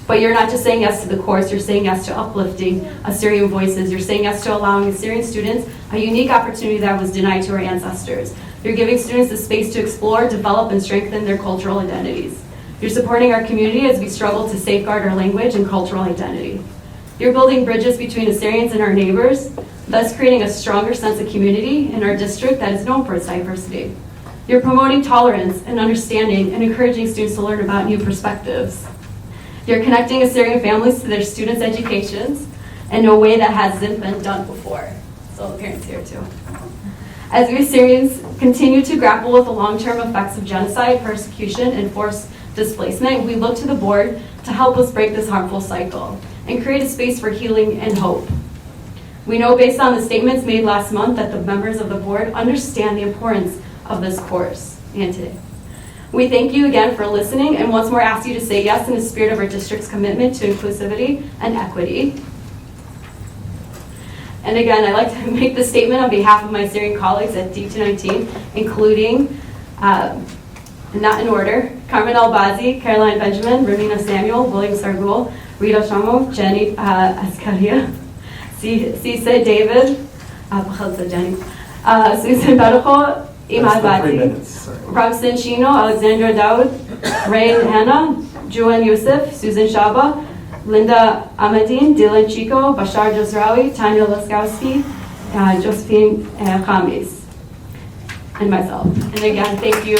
Speaker 18: But you're not just saying yes to the course, you're saying yes to uplifting Assyrian voices. You're saying yes to allowing Assyrian students a unique opportunity that was denied to our ancestors. You're giving students the space to explore, develop, and strengthen their cultural identities. You're supporting our community as we struggle to safeguard our language and cultural identity. You're building bridges between Assyrians and our neighbors, thus creating a stronger sense of community in our district that is known for its diversity. You're promoting tolerance and understanding and encouraging students to learn about new perspectives. You're connecting Assyrian families to their students' educations in a way that hasn't been done before. So the parents here too. As we Assyrians continue to grapple with the long-term effects of genocide, persecution, and forced displacement, we look to the board to help us break this harmful cycle and create a space for healing and hope. We know based on the statements made last month that the members of the board understand the importance of this course and today. We thank you again for listening and once more ask you to say yes in the spirit of our district's commitment to inclusivity and equity. And again, I'd like to make this statement on behalf of my Assyrian colleagues at D219, including, not in order, Carmen Albazi, Caroline Benjamin, Romina Samuel, William Sargul, Rita Shamo, Jenny Ascaria, Cisse David, Susan Bedejo, Imad Bati, Ramsin Chino, Alexandra Daoud, Rain Hannah, Juan Yusuf, Susan Shaba, Linda Ahmadine, Dylan Chico, Bashar Jazrawi, Tanya Laskowski, Josephine Khamis, and myself. And again, thank you.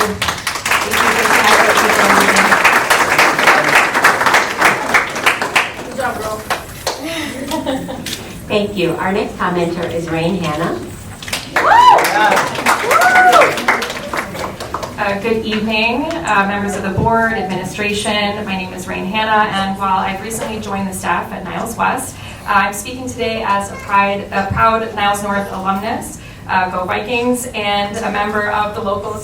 Speaker 10: Good job, girl. Thank you. Our next commenter is Rain Hannah.
Speaker 19: Good evening, members of the board, administration. My name is Rain Hannah, and while I've recently joined the staff at Niles West, I'm speaking today as a proud Niles North alumnus, Go Vikings, and a member of the local,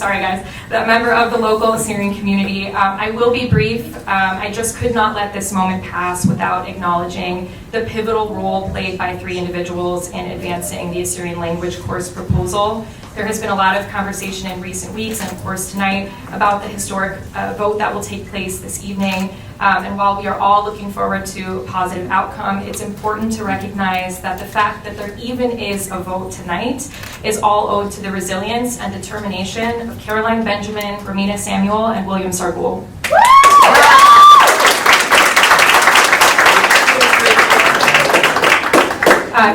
Speaker 19: Assyrian community. I will be brief. I just could not let this moment pass without acknowledging the pivotal role played by 3 individuals in advancing the Assyrian language course proposal There has been a lot of conversation in recent weeks, and of course tonight, about the historic vote that will take place this evening. And while we are all looking forward to a positive outcome, it's important to recognize that the fact that there even is a vote tonight is all owed to the resilience and determination of Caroline Benjamin, Romina Samuel, and William Sargoul.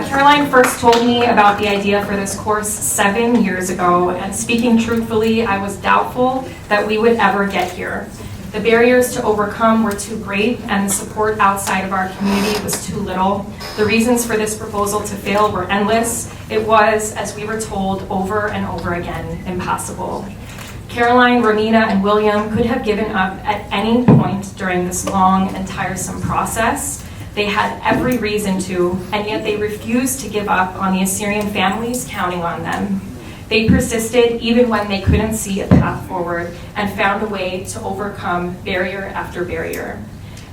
Speaker 19: Caroline first told me about the idea for this course 7 years ago, and speaking truthfully, I was doubtful that we would ever get here. The barriers to overcome were too great, and the support outside of our community was too little. The reasons for this proposal to fail were endless. It was, as we were told over and over again, impossible. Caroline, Romina, and William could have given up at any point during this long and tiresome process. They had every reason to, and yet they refused to give up on the Assyrian families counting on them. They persisted even when they couldn't see a path forward and found a way to overcome barrier after barrier.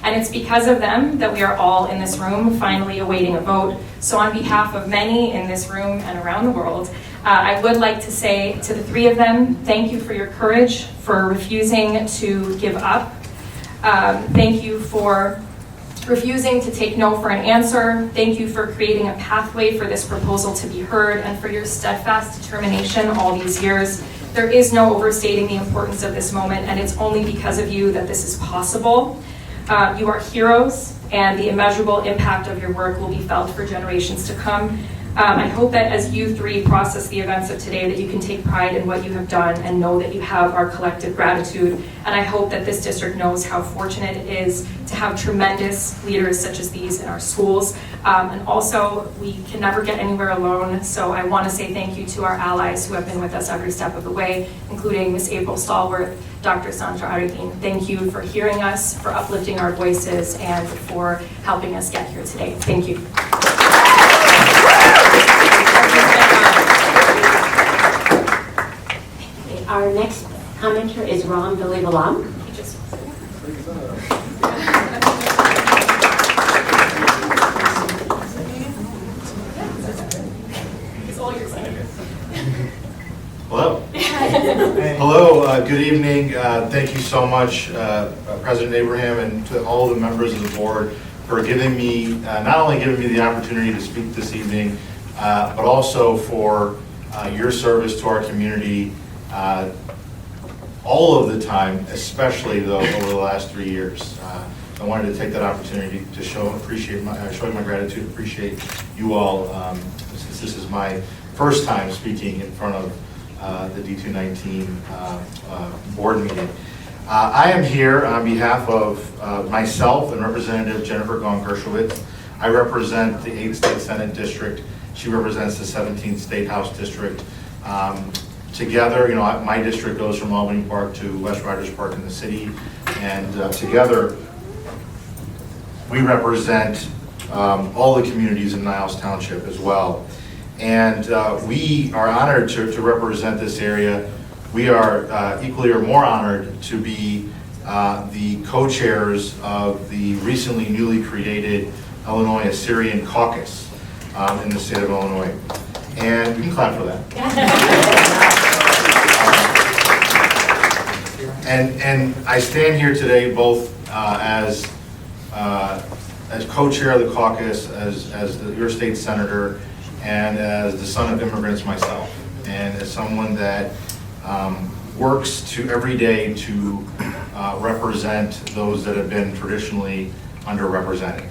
Speaker 19: And it's because of them that we are all in this room finally awaiting a vote. So on behalf of many in this room and around the world, I would like to say to the three of them, thank you for your courage, for refusing to give up. Thank you for refusing to take no for an answer. Thank you for creating a pathway for this proposal to be heard and for your steadfast determination all these years. There is no overstating the importance of this moment, and it's only because of you that this is possible. You are heroes, and the immeasurable impact of your work will be felt for generations to come. I hope that as you three process the events of today, that you can take pride in what you have done and know that you have our collective gratitude. And I hope that this district knows how fortunate it is to have tremendous leaders such as these in our schools. And also, we can never get anywhere alone. So I want to say thank you to our allies who have been with us every step of the way, including Ms. April Stallworth, Dr. Sandra Aregin. Thank you for hearing us, for uplifting our voices, and for helping us get here today. Thank you.
Speaker 10: Our next commenter is Ram Bilibalam.
Speaker 20: Hello. Hello, good evening. Thank you so much, President Abraham, and to all the members of the board for giving me, not only giving me the opportunity to speak this evening, but also for your service to our community all of the time, especially though over the last 3 years. I wanted to take that opportunity to show my gratitude, appreciate you all, since this is my first time speaking in front of the D219 board meeting. I am here on behalf of myself and Representative Jennifer Gong-Gershowitz. I represent the 8th State Senate District. She represents the 17th State House District. Together, my district goes from Albany Park to West Riders Park in the city, and together we represent all the communities in Niles Township as well. And we are honored to represent this area. We are equally or more honored to be the co-chairs of the recently newly created Illinois Assyrian Caucus in the state of Illinois. And we can clap for that. And I stand here today both as co-chair of the caucus, as your state senator, and as the son of immigrants myself, and as someone that works every day to represent those that have been traditionally underrepresented.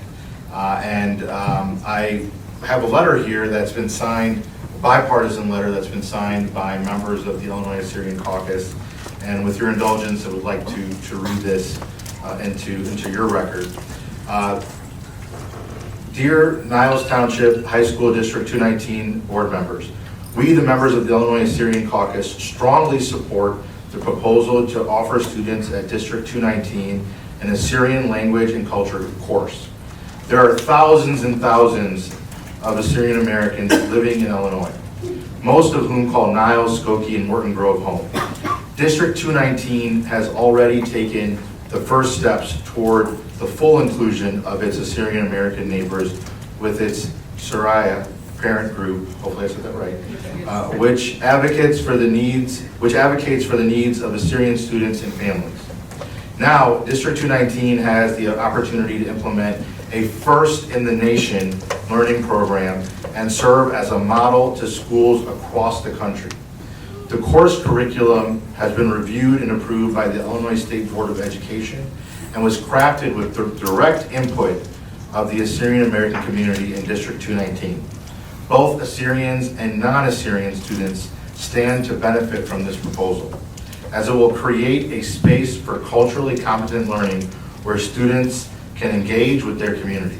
Speaker 20: I have a letter here that's been signed, a bipartisan letter that's been signed by members of the Illinois Assyrian Caucus, and with your indulgence, I would like to read this into your record. Dear Niles Township High School District 219 board members, we, the members of the Illinois Assyrian Caucus, strongly support the proposal to offer students at District 219 an Assyrian language and culture course. There are thousands and thousands of Assyrian Americans living in Illinois, most of whom call Niles, Skokie, and Morton Grove home. District 219 has already taken the first steps toward the full inclusion of its Assyrian American neighbors with its Suraya parent group, hopefully I said that right, which advocates for the needs of Assyrian students and families. Now, District 219 has the opportunity to implement a first-in-the-nation learning program and serve as a model to schools across the country. The course curriculum has been reviewed and approved by the Illinois State Board of Education and was crafted with the direct input of the Assyrian American community in District 219. Both Assyrians and non-Assyrian students stand to benefit from this proposal, as it will create a space for culturally competent learning where students can engage with their community.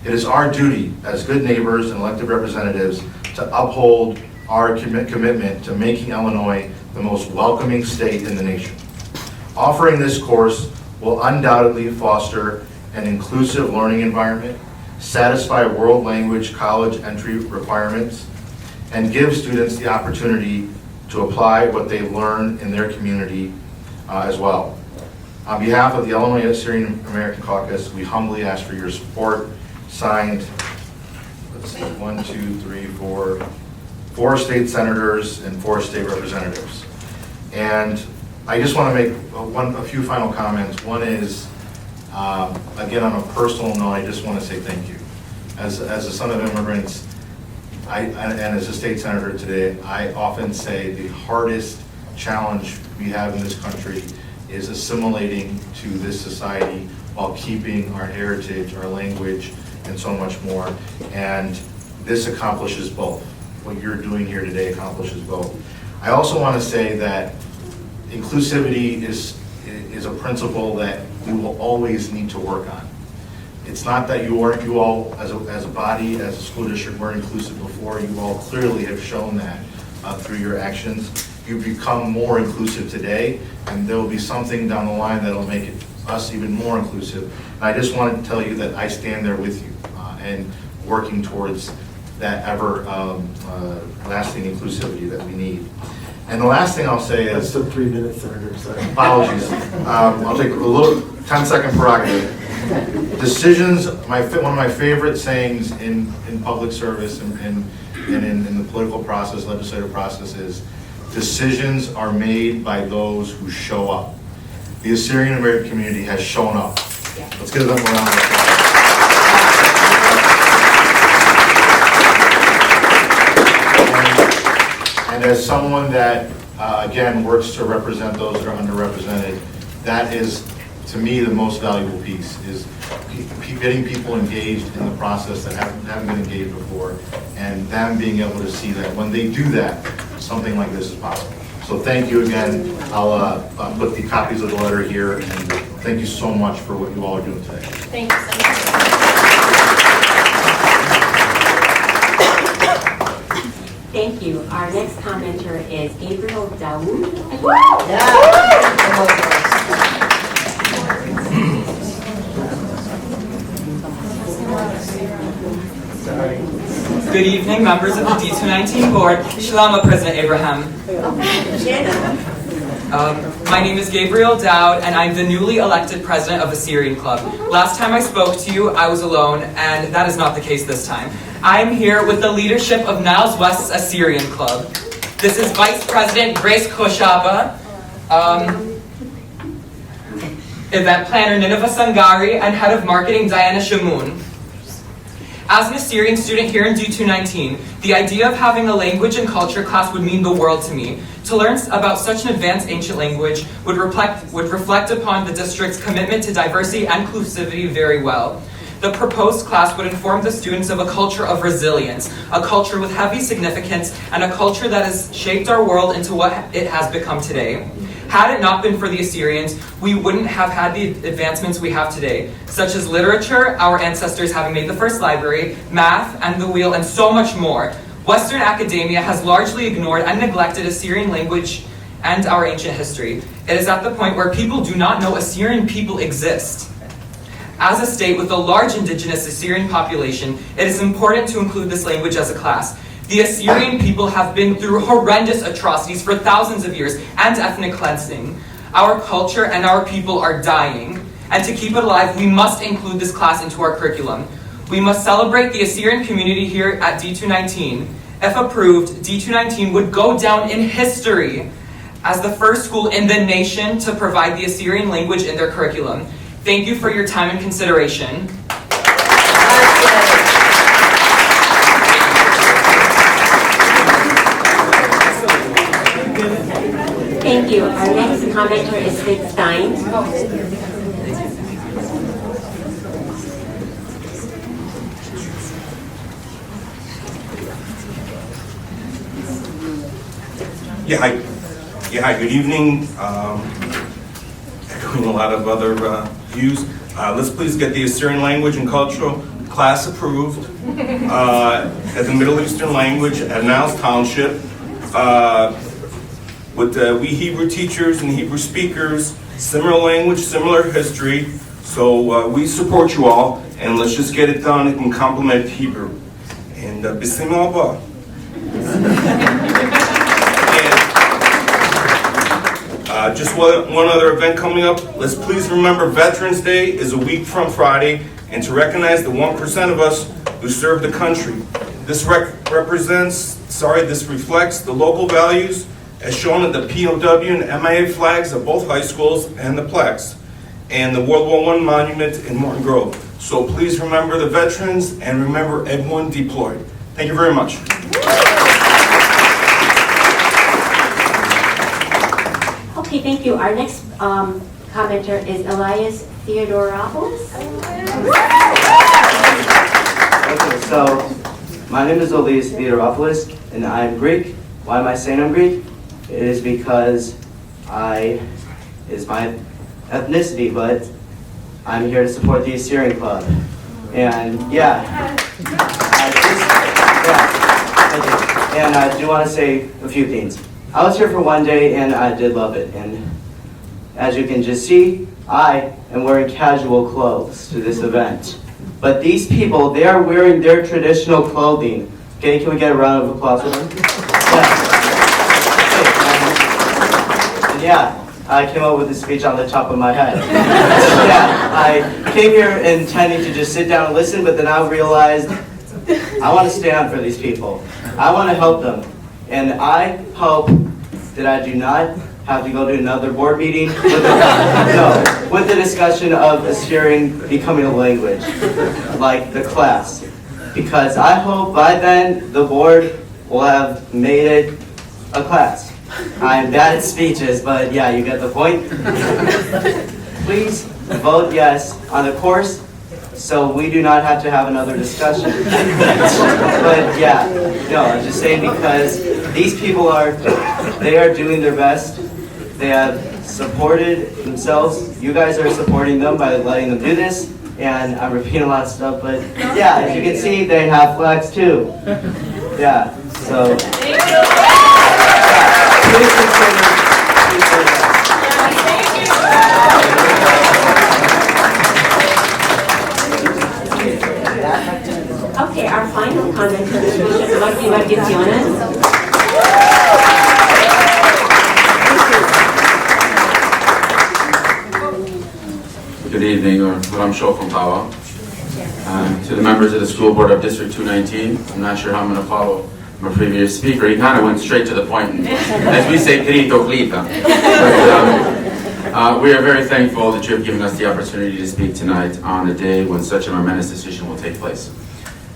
Speaker 20: It is our duty as good neighbors and elected representatives to uphold our commitment to making Illinois the most welcoming state in the nation. Offering this course will undoubtedly foster an inclusive learning environment, satisfy world language college entry requirements, and give students the opportunity to apply what they've learned in their community as well. On behalf of the Illinois Assyrian American Caucus, we humbly ask for your support. Signed, let's see, 4 state senators and 4 state representatives. And I just want to make a few final comments. One is, again, on a personal note, I just want to say thank you. As a son of immigrants, and as a state senator today, I often say the hardest challenge we have in this country is assimilating to this society while keeping our heritage, our language, and so much more. And this accomplishes both. What you're doing here today accomplishes both. I also want to say that inclusivity is a principle that we will always need to work on. It's not that you all, as a body, as a school district, weren't inclusive before. You all clearly have shown that through your actions. You've become more inclusive today, and there will be something down the line that will make us even more inclusive. And I just wanted to tell you that I stand there with you and working towards that ever lasting inclusivity that we need. And the last thing I'll say is...
Speaker 13: That's the 3 minutes, Senator. Sorry.
Speaker 20: Apologies. I'll take a little 10-second prerogative. Decisions, one of my favorite sayings in public service and in the political process, legislative process is, decisions are made by those who show up. The Assyrian American community has shown up. Let's give them a round of applause. And as someone that, again, works to represent those that are underrepresented, that is, to me, the most valuable piece, is getting people engaged in the process that haven't been engaged before, and them being able to see that when they do that, something like this is possible. So thank you again. I'll put the copies of the letter here, and thank you so much for what you all are doing today.
Speaker 14: Thank you so much.
Speaker 10: Thank you. Our next commenter is Gabriel Daoud.
Speaker 21: Good evening, members of the D219 board. Shalom, President Abraham. My name is Gabriel Dowd, and I'm the newly elected president of Assyrian Club. Last time I spoke to you, I was alone, and that is not the case this time. I'm here with the leadership of Niles West's Assyrian Club. This is Vice President Grace Koshaba, event planner Nineveh Sangari, and head of marketing Diana Shamoun. As an Assyrian student here in D219, the idea of having a language and culture class would mean the world to me. To learn about such an advanced ancient language would reflect upon the district's commitment to diversity and inclusivity very well. The proposed class would inform the students of a culture of resilience, a culture with heavy significance, and a culture that has shaped our world into what it has become today. Had it not been for the Assyrians, we wouldn't have had the advancements we have today, such as literature, our ancestors having made the first library, math, and the wheel, and so much more. Western academia has largely ignored and neglected Assyrian language and our ancient history. It is at the point where people do not know Assyrian people exist. As a state with a large indigenous Assyrian population, it is important to include this language as a class. The Assyrian people have been through horrendous atrocities for thousands of years and ethnic cleansing. Our culture and our people are dying, and to keep it alive, we must include this class into our curriculum. We must celebrate the Assyrian community here at D219. If approved, D219 would go down in history as the first school in the nation to provide the Assyrian language in their curriculum. Thank you for your time and consideration.
Speaker 10: Thank you. Our next commenter is Sid Stein.
Speaker 1: Hi, good evening. Echoing a lot of other views. Let's please get the Assyrian language and cultural class approved as a Middle Eastern language at Niles Township with we Hebrew teachers and Hebrew speakers, similar language, similar history. So we support you all, and let's just get it done and complement Hebrew. And Bismillah Abba. Just one other event coming up. Let's please remember Veterans Day is a week from Friday, and to recognize the 1% of us who serve the country. This reflects the local values as shown at the POW and MIA flags of both high schools and the plaques, and the World War I monument in Morton Grove. So please remember the veterans and remember everyone deployed. Thank you very much.
Speaker 10: Okay, thank you. Our next commenter is Elias Theodoropoulos.
Speaker 17: Okay, so my name is Elias Theodoropoulos, and I'm Greek. Why am I saying I'm Greek? It is because is my ethnicity, but I'm here to support the Assyrian Club. And and I do want to say a few things. I was here for one day and I did love it. And as you can just see, I am wearing casual clothes to this event. But these people, they are wearing their traditional clothing. Okay, can we get a round of applause for them? Yeah, I came up with this speech on the top of my head. I came here intending to just sit down and listen, but then I realized I want to stand for these people. I want to help them. And I hope that I do not have to go to another board meeting with the discussion of Assyrian becoming a language, like the class. Because I hope by then the board will have made it a class. I'm bad at speeches, but yeah, you get the point. Please vote yes on the course so we do not have to have another discussion. But yeah, no, I'm just saying because these people they are doing their best. They have supported themselves. You guys are supporting them by letting them do this. And I'm repeating a lot of stuff, but yeah, as you can see, they have flags too. Yeah, so. Please consider.
Speaker 10: Okay, our final comment for this motion,
Speaker 8: Good evening, or Ram Shofam Tawa. To the members of the school board of District 219, I'm not sure how I'm going to follow my previous speaker. He kind of went straight to the point, and, as we say, krito klita. We are very thankful that you have given us the opportunity to speak tonight on a day when such a momentous decision will take place.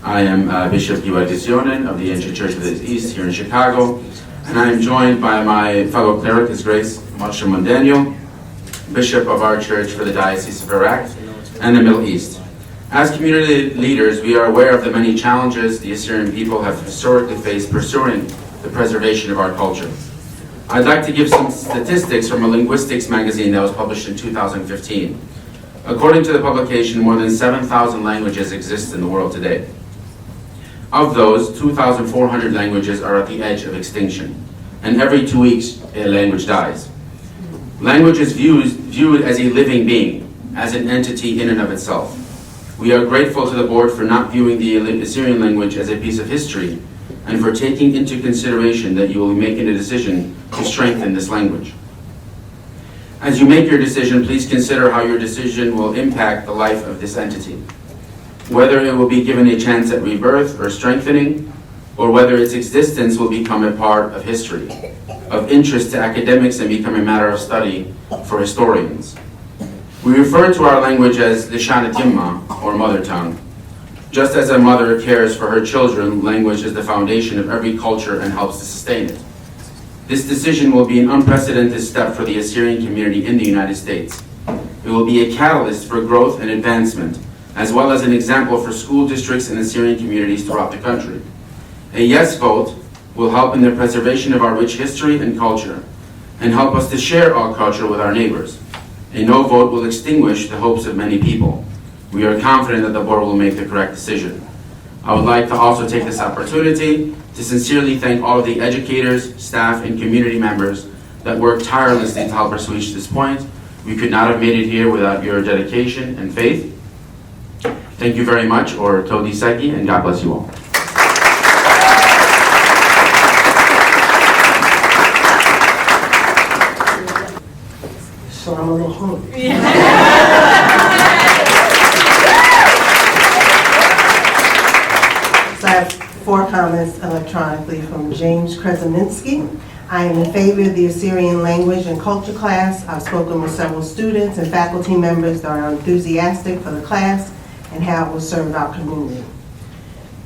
Speaker 8: I am Bishop Giwa Disyonen of the Ancient Church of the East here in Chicago, and I am joined by my fellow cleric, His Grace Moshe Mondaniel, Bishop of our church for the Diocese of Iraq and the Middle East. As community leaders, we are aware of the many challenges the Assyrian people have historically faced pursuing the preservation of our culture. I'd like to give some statistics from a linguistics magazine that was published in 2015. According to the publication, more than 7,000 languages exist in the world today. Of those, 2,400 languages are at the edge of extinction, and every 2 weeks a language dies. Language is viewed as a living being, as an entity in and of itself. We are grateful to the board for not viewing the Assyrian language as a piece of history and for taking into consideration that you will be making a decision to strengthen this language. As you make your decision, please consider how your decision will impact the life of this entity. whether it will be given a chance at rebirth or strengthening, or whether its existence will become a part of history, of interest to academics and become a matter of study for historians. We refer to our language as Lishanat Yimma, or mother tongue. Just as a mother cares for her children, language is the foundation of every culture and helps to sustain it. This decision will be an unprecedented step for the Assyrian community in the United States. It will be a catalyst for growth and advancement, as well as an example for school districts and Assyrian communities throughout the country. A yes vote will help in the preservation of our rich history and culture, and help us to share our culture with our neighbors. A no vote will extinguish the hopes of many people. We are confident that the board will make the correct decision. I would like to also take this opportunity to sincerely thank all of the educators, staff, and community members that worked tirelessly to help us reach this point. We could not have made it here without your dedication and faith. Thank you very much, or Todi Seki, and God bless you all.
Speaker 3: So I'm a little hungry. So I have 4 comments electronically from James Krezeminski. I am in favor of the Assyrian language and culture class. I've spoken with several students and faculty members that are enthusiastic for the class and how it will serve our community.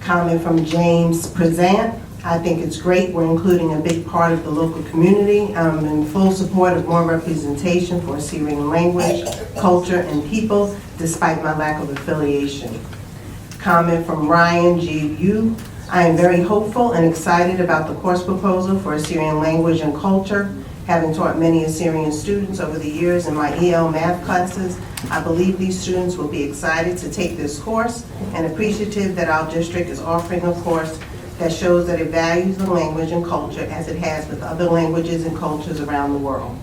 Speaker 3: Comment from James Prezant. I think it's great we're including a big part of the local community. I'm in full support of more representation for Assyrian language, culture, and people, despite my lack of affiliation. Comment from Ryan G.U. I am very hopeful and excited about the course proposal for Assyrian language and culture. Having taught many Assyrian students over the years in my EL math classes, I believe these students will be excited to take this course and appreciative that our district is offering a course that shows that it values the language and culture as it has with other languages and cultures around the world.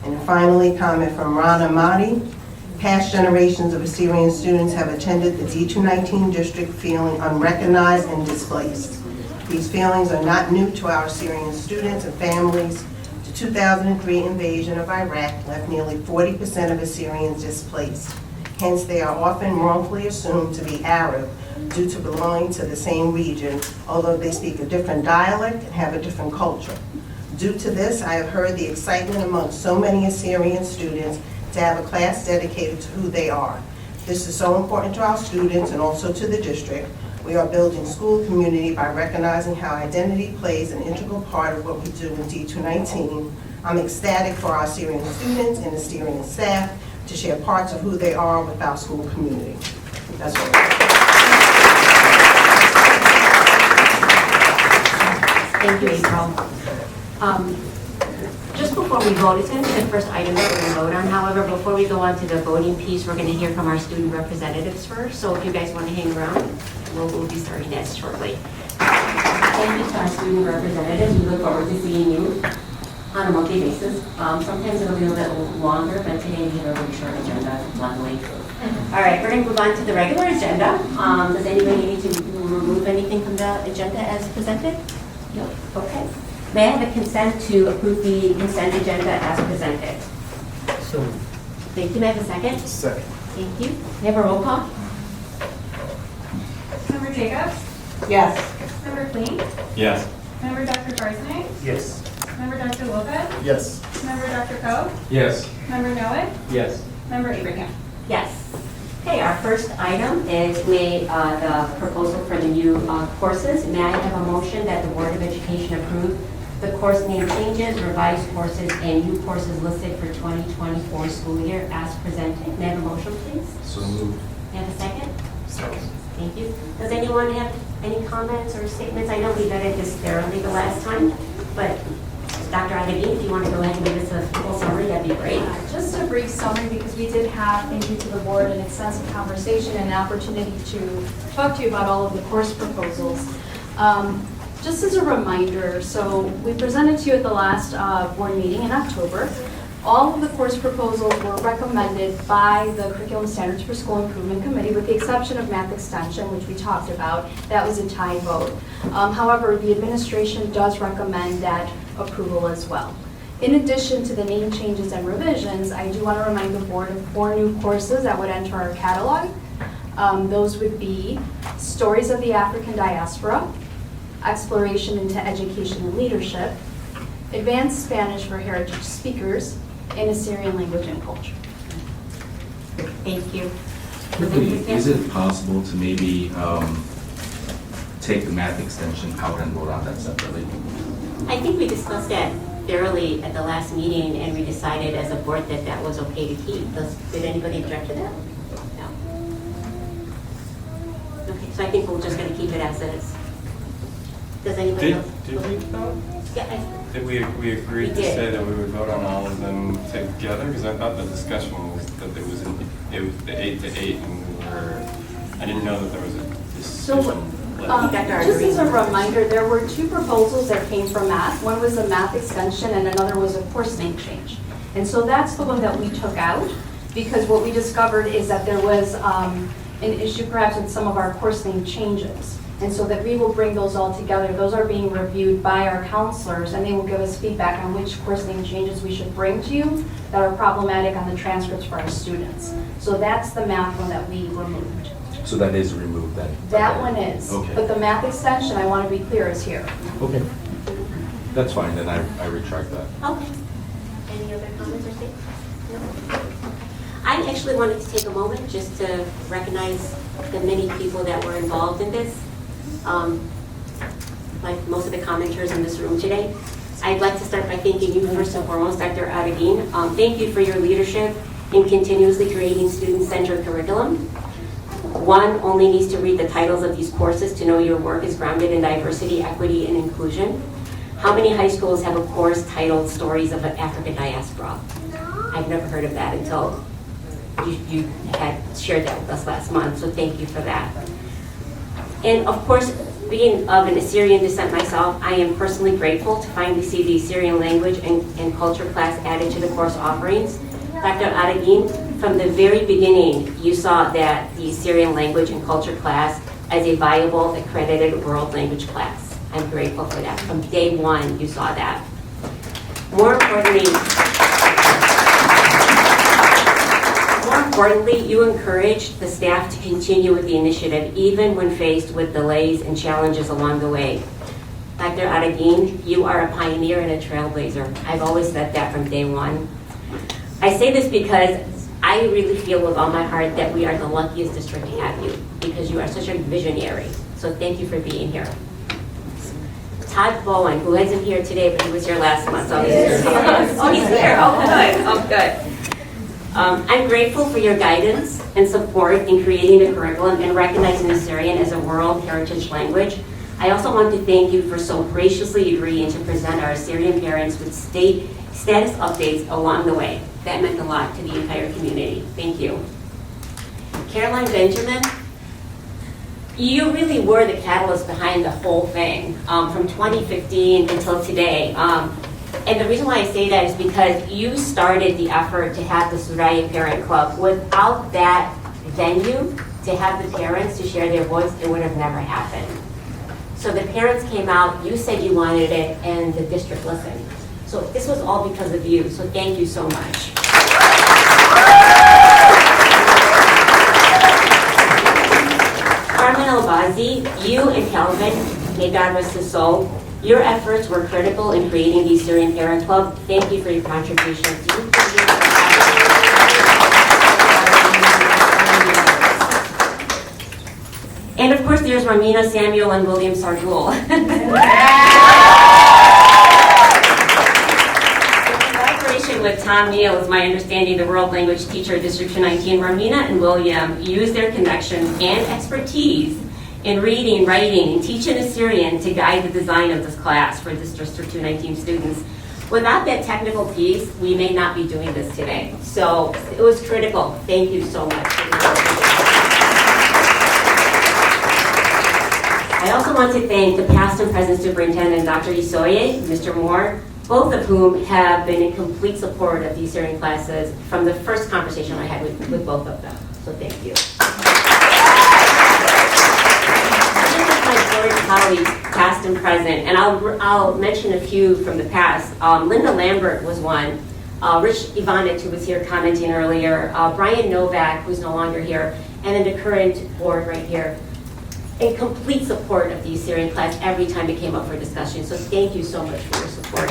Speaker 3: And finally, comment from Ron Amadi. Past generations of Assyrian students have attended the D219 district feeling unrecognized and displaced. These feelings are not new to our Assyrian students and families. The 2003 invasion of Iraq left nearly 40% of Assyrians displaced. Hence, they are often wrongfully assumed to be Arab due to belonging to the same region, although they speak a different dialect and have a different culture. Due to this, I have heard the excitement among so many Assyrian students to have a class dedicated to who they are. This is so important to our students and also to the district. We are building school community by recognizing how identity plays an integral part of what we do in D219. I'm ecstatic for our Assyrian students and Assyrian staff to share parts of who they are with our school community. That's all.
Speaker 10: Thank you, April. Just before we vote, it's going to be the first item that we're going to vote on. However, before we go on to the voting piece, we're going to hear from our student representatives first. So if you guys want to hang around, we'll be starting that shortly. Thank you to our student representatives. We look forward to seeing you on a monthly basis. Sometimes it'll be a little bit longer, but today we have a really short agenda, luckily. All right, we're going to move on to the regular agenda. Does anybody need to remove anything from the agenda as presented? No? Okay. May I have a consent to approve the consent agenda as presented?
Speaker 3: So,
Speaker 10: Thank you. May I have a second?
Speaker 3: second.
Speaker 10: Thank you. May I have a roll call?
Speaker 19: Member Jacobs?
Speaker 3: Yes.
Speaker 19: Member Clean?
Speaker 8: Yes.
Speaker 19: Member Dr. Garsney?
Speaker 3: Yes.
Speaker 19: Member Dr. Lopez?
Speaker 3: Yes.
Speaker 19: Member Dr. Coe?
Speaker 8: Yes.
Speaker 19: Member Noah?
Speaker 8: Yes.
Speaker 19: Member Abraham?
Speaker 10: Yes. Okay, our first item is the proposal for the new courses. May I have a motion that the Board of Education approve the course name changes, revised courses, and new courses listed for 2024 school year as presented? May I have a motion, please?
Speaker 8: So moved.
Speaker 10: May I have a second?
Speaker 3: Second.
Speaker 10: Thank you. Does anyone have any comments or statements? I know we vetted this thoroughly the last time, but Dr. Adegin, if you want to go ahead and give us a full summary, that'd be great.
Speaker 22: Just a brief summary, because we did have, thank you to the board, an extensive conversation and an opportunity to talk to you about all of the course proposals. Just as a reminder, so we presented to you at the last board meeting in October. All of the course proposals were recommended by the Curriculum Standards for School Improvement Committee, with the exception of math extension, which we talked about. That was a tie vote. However, the administration does recommend that approval as well. In addition to the name changes and revisions, I do want to remind the board of 4 new courses that would enter our catalog. Those would be Stories of the African Diaspora, Exploration into Education and Leadership, Advanced Spanish for Heritage Speakers, and Assyrian Language and Culture.
Speaker 10: Thank you.
Speaker 4: Quickly, is it possible to maybe take the math extension out and vote on that separately?
Speaker 10: I think we discussed that thoroughly at the last meeting, and we decided as a board that that was okay to keep. Did anybody object to that? No. Okay, so I think we're just going to keep it as is. Does anybody else?
Speaker 6: Did we vote?
Speaker 10: Yeah.
Speaker 6: Did we agreed to say that we would vote on all of them together? Because I thought the discussion was that it was the 8 to 8, and I didn't know that there was a decision.
Speaker 22: Just as a reminder, there were two proposals that came from math. One was a math extension and another was a course name change. And so that's the one that we took out, because what we discovered is that there was an issue perhaps with some of our course name changes. And so that we will bring those all together. Those are being reviewed by our counselors, and they will give us feedback on which course name changes we should bring to you that are problematic on the transcripts for our students. So that's the math one that we removed.
Speaker 4: So that is removed then?
Speaker 22: That one is.
Speaker 4: Okay.
Speaker 22: But the math extension, I want to be clear, is here.
Speaker 4: Okay. That's fine, then I retract that.
Speaker 10: Okay. Any other comments or statements? No? I actually wanted to take a moment just to recognize the many people that were involved in this. Like most of the commenters in this room today. I'd like to start by thanking you first and foremost, Dr. Adagin. Thank you for your leadership in continuously creating student-centered curriculum. One only needs to read the titles of these courses to know your work is grounded in diversity, equity, and inclusion. How many high schools have a course titled Stories of an African Diaspora? I've never heard of that until you had shared that with us last month, so thank you for that. And of course, being of an Assyrian descent myself, I am personally grateful to finally see the Assyrian language and culture class added to the course offerings. Dr. Adagin, from the very beginning, you saw that the Assyrian language and culture class as a viable, accredited world language class. I'm grateful for that. From day one, you saw that. More importantly, you encouraged the staff to continue with the initiative, even when faced with delays and challenges along the way. Dr. Adagin, you are a pioneer and a trailblazer. I've always said that from day one. I say this because I really feel with all my heart that we are the luckiest district to have you, because you are such a visionary. So thank you for being here. Todd Bowen, who isn't here today, but he was here last month. So he's here. Oh, he's here. Oh, good. Oh, good. I'm grateful for your guidance and support in creating the curriculum and recognizing Assyrian as a world heritage language. I also want to thank you for so graciously agreeing to present our Assyrian parents with status updates along the way. That meant a lot to the entire community. Thank you. Caroline Benjamin, you really were the catalyst behind the whole thing from 2015 until today. And the reason why I say that is because you started the effort to have the Suraya Parent Club. Without that venue, to have the parents to share their voice, it would have never happened. So the parents came out, you said you wanted it, and the district listened. So this was all because of you, so thank you so much. Carmen Albazi, you and Kelvin, may God rest his soul, your efforts were critical in creating the Assyrian Parent Club. Thank you for your contributions. And of course, there's Ramina, Samuel, and William Sardul. With Tom Neal, is my understanding, the World Language Teacher at District 219, Ramina and William used their connections and expertise in reading, writing, and teaching Assyrian to guide the design of this class for District 219 students. Without that technical piece, we may not be doing this today. So it was critical. Thank you so much. I also want to thank the past and present superintendent, Dr. Isoye, Mr. Moore, both of whom have been in complete support of these Assyrian classes from the first conversation I had with both of them. So thank you. My board colleagues, past and present, and I'll mention a few from the past. Linda Lambert was one. Rich Ivanich, who was here commenting earlier, Brian Novak, who's no longer here, and then the current board right here, in complete support of the Assyrian class every time it came up for discussion. So thank you so much for your support.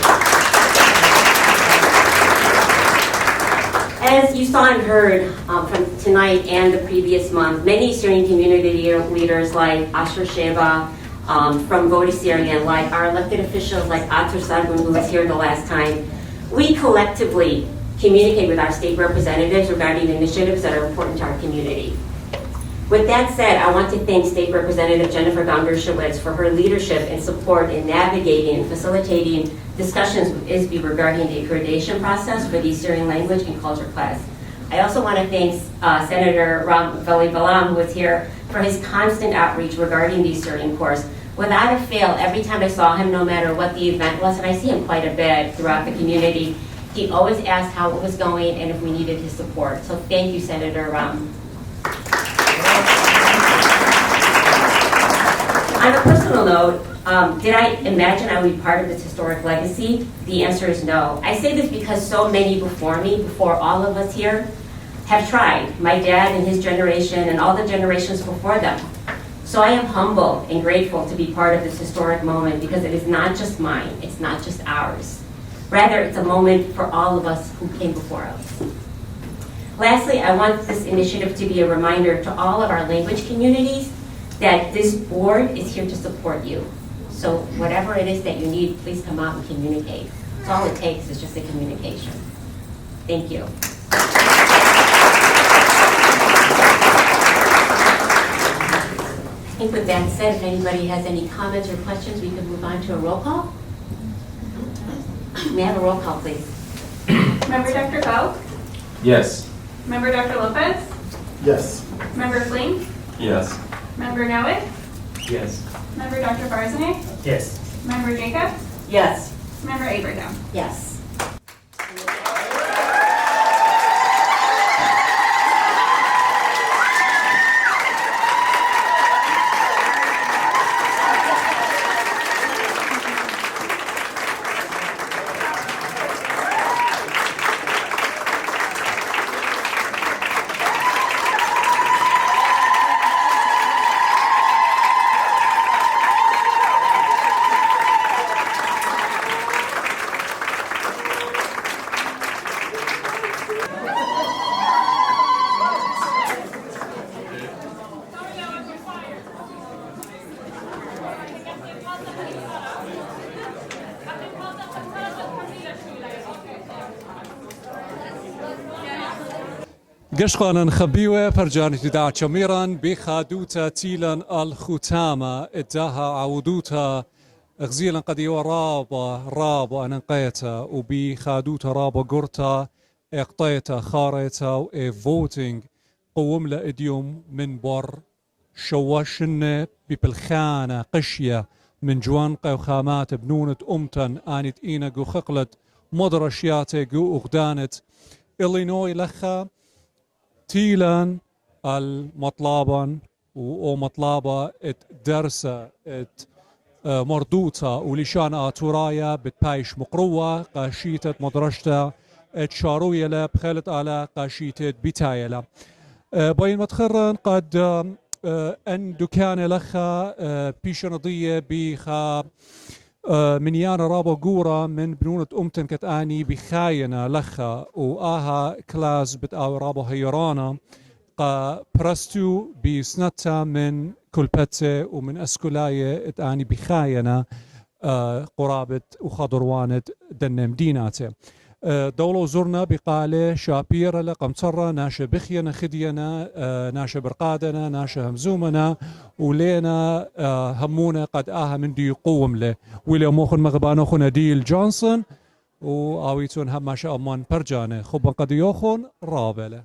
Speaker 10: As you saw and heard from tonight and the previous month, many Assyrian community leaders like Asher Sheba from Vote Assyrian, like our elected officials like Atur Sargun, who was here the last time, we collectively communicate with our state representatives regarding initiatives that are important to our community. With that said, I want to thank State Representative Jennifer Gombershowitz for her leadership and support in navigating and facilitating discussions with ISB regarding the accreditation process for the Assyrian language and culture class. I also want to thank Senator Ram Veli Balam, who was here, for his constant outreach regarding the Assyrian course. Without a fail, every time I saw him, no matter what the event was, and I see him quite a bit throughout the community, he always asked how it was going and if we needed his support. So thank you, Senator Ram. On a personal note, did I imagine I would be part of this historic legacy? The answer is no. I say this because so many before me, before all of us here, have tried. My dad and his generation and all the generations before them. So I am humble and grateful to be part of this historic moment because it is not just mine, it's not just ours. Rather, it's a moment for all of us who came before us. Lastly, I want this initiative to be a reminder to all of our language communities that this board is here to support you. So whatever it is that you need, please come out and communicate. That's all it takes is just a communication. Thank you. I think with that said, if anybody has any comments or questions, we can move on to a roll call. May I have a roll call, please?
Speaker 14: Member Dr. Bell?
Speaker 4: Yes.
Speaker 14: Member Dr. Lopez?
Speaker 13: Yes.
Speaker 14: Member Fling?
Speaker 6: Yes.
Speaker 14: Member Nowick?
Speaker 6: Yes.
Speaker 14: Member Dr. Barzanay?
Speaker 15: Yes.
Speaker 14: Member Jacob?
Speaker 10: Yes.
Speaker 14: Member Abraham?
Speaker 10: Yes.
Speaker 2: قشقانا خبيوة برجان تدع شميران بخادوتا تيلان الختامة اداها عودوتا غزيلا قد رابا انقيتا وبخادوتا رابا قرتا اقطيتا خاريتا وفوتينج قوم لإديوم من بر شواشن ببلخانة قشية من جوان قوخامات بنونة أمتن آنت إينق وخقلت مدرشياتي قو أغدانت إلينوي لخا تيلان المطلبا ومطلبة درسة مردوطة ولشان آتورايا بتبايش مقروة قاشيتة مدرشتا شاروية لا بخلت على قاشيتة بتايلة باين متخرن قد أن دكان لخا بيشنضية بخا من يانا رابا قورة من بنونة أمتن كتاني بخاينة لخا وآها كلاس بتاو رابا هيرانا قا برستو بسنتا من كلبتة ومن أسكولاية اتاني بخاينة قرابة وخضروانة دنم ديناته دولو زرنا بقالة شابيرة لقمصرة ناشا بخينا خدينا ناشا برقادنا ناشا همزومنا ولينا همونا قد من دي قوم له ويلي موخن مغبانو خنا ديل جونسون وآويتون هم ما شاء أمان برجانه خبا قد يوخن رابله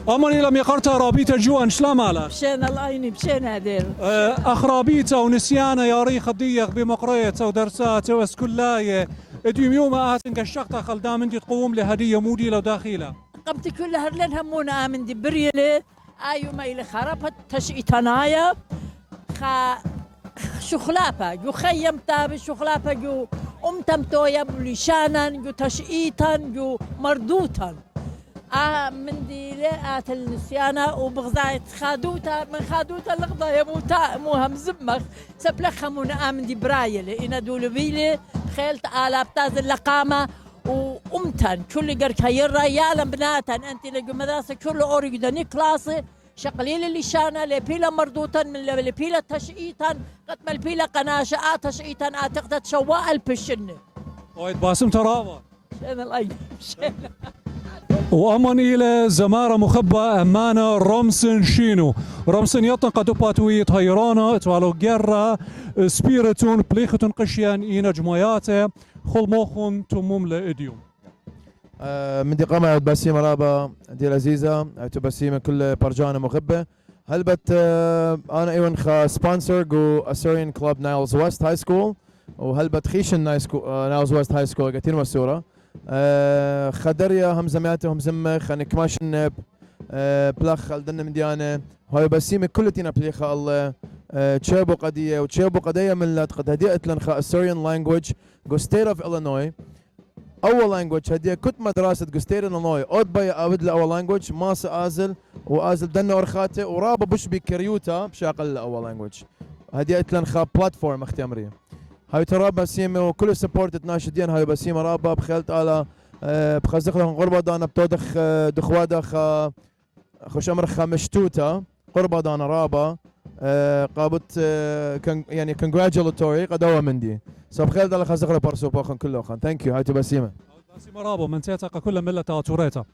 Speaker 2: أماني لم يقرتها رابيتا جوان شلام على
Speaker 5: بشينا الأيني بشينا دير
Speaker 2: أخ رابيتا ونسيانا يا ريخ الضيق بمقرية ودرسات واسكلاية اديم يوم آتن كالشقطة خلدا من دي تقوم لهدية مودي لو داخلة
Speaker 5: قبتي كل هرلين همونا آمن دي بريلي آيو ميلي خربت تشئتنايا شخلافة جو خيم تابي شخلافة جو أمتم تويا بلشانا جو تشئيتا جو مردوتا من دي لقات النسيانة وبغزاية خادوتا من خادوتا لغضا يموتا موهم زمخ سبلخها من آمن دي برايلي إنا دولو بيلي خيلت آلاب تاز اللقامة وأمتن كل قرك هيرا يعلم بناتا أنت لقو مدرسة كل أوريداني كلاسي شقليل اللي شانا لبيلا مردوتا من لبيلا تشئيتا قد ما البيلا قناشة تشئيتا تقدر شواء البشنة
Speaker 2: وايد باسم تراوة
Speaker 5: شين الأي شين
Speaker 2: وأمن إلى زمارة مخبة أمانة رمسن شينو رمسن يطن قد باتويت هيرانا توالو جرة سبيرتون بليختون قشيان إينا جمعياته خل موخون تموم لإديوم
Speaker 7: من دي قامة بسيمة رابا دي لذيذة بسيمة كل برجانة مخبة هل بت أنا إيوان خا سبونسر جو Assyrian Club نايلز ويست هاي سكول وهل بتخيشن نايلز ويست هاي سكول قاتين مسورة خدريا هم زمياتهم زمة خاني كماشن بلاخ خلدنا من ديانة هاي بسيمة كل تينا بليخة الله تشابو قضية وتشابو قضية من لا قد هديت لنخا Assyrian language go state of Illinois أول language هدية كنت مدرسة go state of Illinois أود بيا أود لأول language ما سأزل وأزل دنا ورخاته ورابا بش بكريوتا بشاقل أول language هديت لنخا platform أختي أمرية هاي ترى بسيمة وكل سبورت تناشدين هاي بسيمة رابا بخيلت على بخزق لهم غربة دانا بتودخ دخوادة خوش أمر خمشتوتا قربة دانا رابا قابت يعني congratulatory قدوة من دي سبخيلت على خزق له برسو بوخن كله خان ثانك يو هاي بسيمة
Speaker 2: بسيمة رابا من تيتك كل ملة تاتوريتا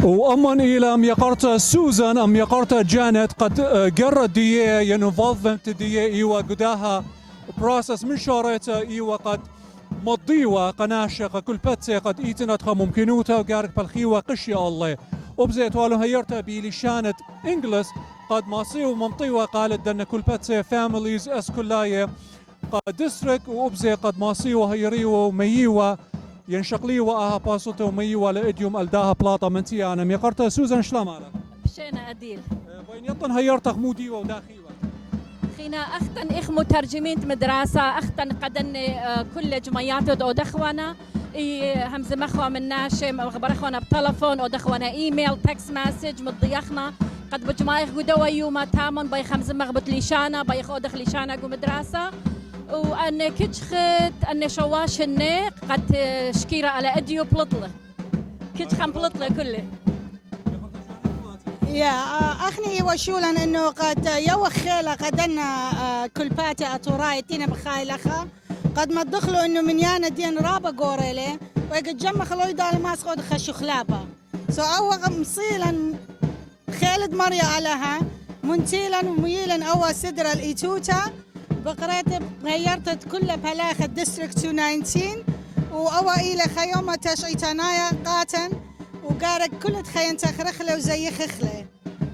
Speaker 2: وأمن إلى أم يقرت سوزان أم يقرت جانت قد قرت دي ينفولفمنت دي إيوا قداها بروسس من شاريتا إيوا قد مضيوة قناشة كل بتسي قد إيتنتها ممكنوتا وقارك بالخيوة قشي الله وبزيت والو هيرتا بيلشانت إنجلس قد ماصيو ممطيوة قالت دن كل بتسي فاميليز اسكولاية قد ديستريك وبزي قد ماصيو هيريو وميوة ينشقلي وآها باسوته وميوة لإديوم ألداها بلاطة منتي أنا ميقرتها سوزان شلام على
Speaker 5: بشينا أديل
Speaker 2: وين يطن هيرتخ موديوة وداخيوة
Speaker 5: خينا أختن إخ مترجمين مدرسة أختن قدن كل جمعيات أو دخوانا همز مخوة من ناشم أخبر أخوانا بتلفون أو دخوانا إيميل تكست مسج مضيخنا قد بجمايخ قدوا يوما تامن بايخ همز مغبط ليشانا بايخ أودخ ليشانا قو مدرسة وأن كتشخت أن شواش النيق قد شكيرة على أديو بلطلة كتشخن بلطلة كله
Speaker 23: يا أخني وشولن إنه قد يو خيلة قدنا كل باتي أتوراي تينا بخايلخا قد ما تدخلوا إنه من يانا دين رابا قوريلي ويقد جمع خلو يدال ماس خود خشو خلابا سو أول مصيلا خيلد مريا علىها منتيلا وميلا أول سدر الإيتوتا بقرأت غيرت كل بلاخ الديستريكت 219 وأوا إلى خيومة تشعيتنايا قاتن وقارك كل تخين تخرخلة وزي خخلة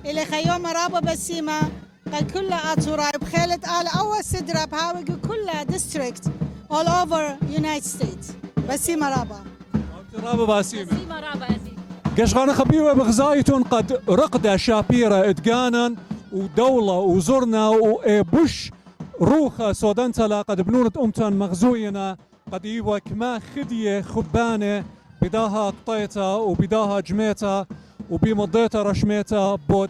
Speaker 23: إلى خيومة رابا بسيمة قد كل أطوراي بخيلة آل أول سدرة بهاوي كل ديستريكت all over United States بسيمة رابا
Speaker 2: رابا باسيمة قشغان خبيوة بغزايتون قد رقدة شابيرة اتقانا ودولة وزرنا وبوش روخة سودانتلا قد بنونة أمتان مغزوينا قد يوك ما خدية خبانة بداها قطيتا وبداها جميتا وبمضيتا رشميتا بود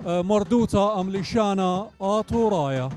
Speaker 2: مردوتا أمليشانا آطورايا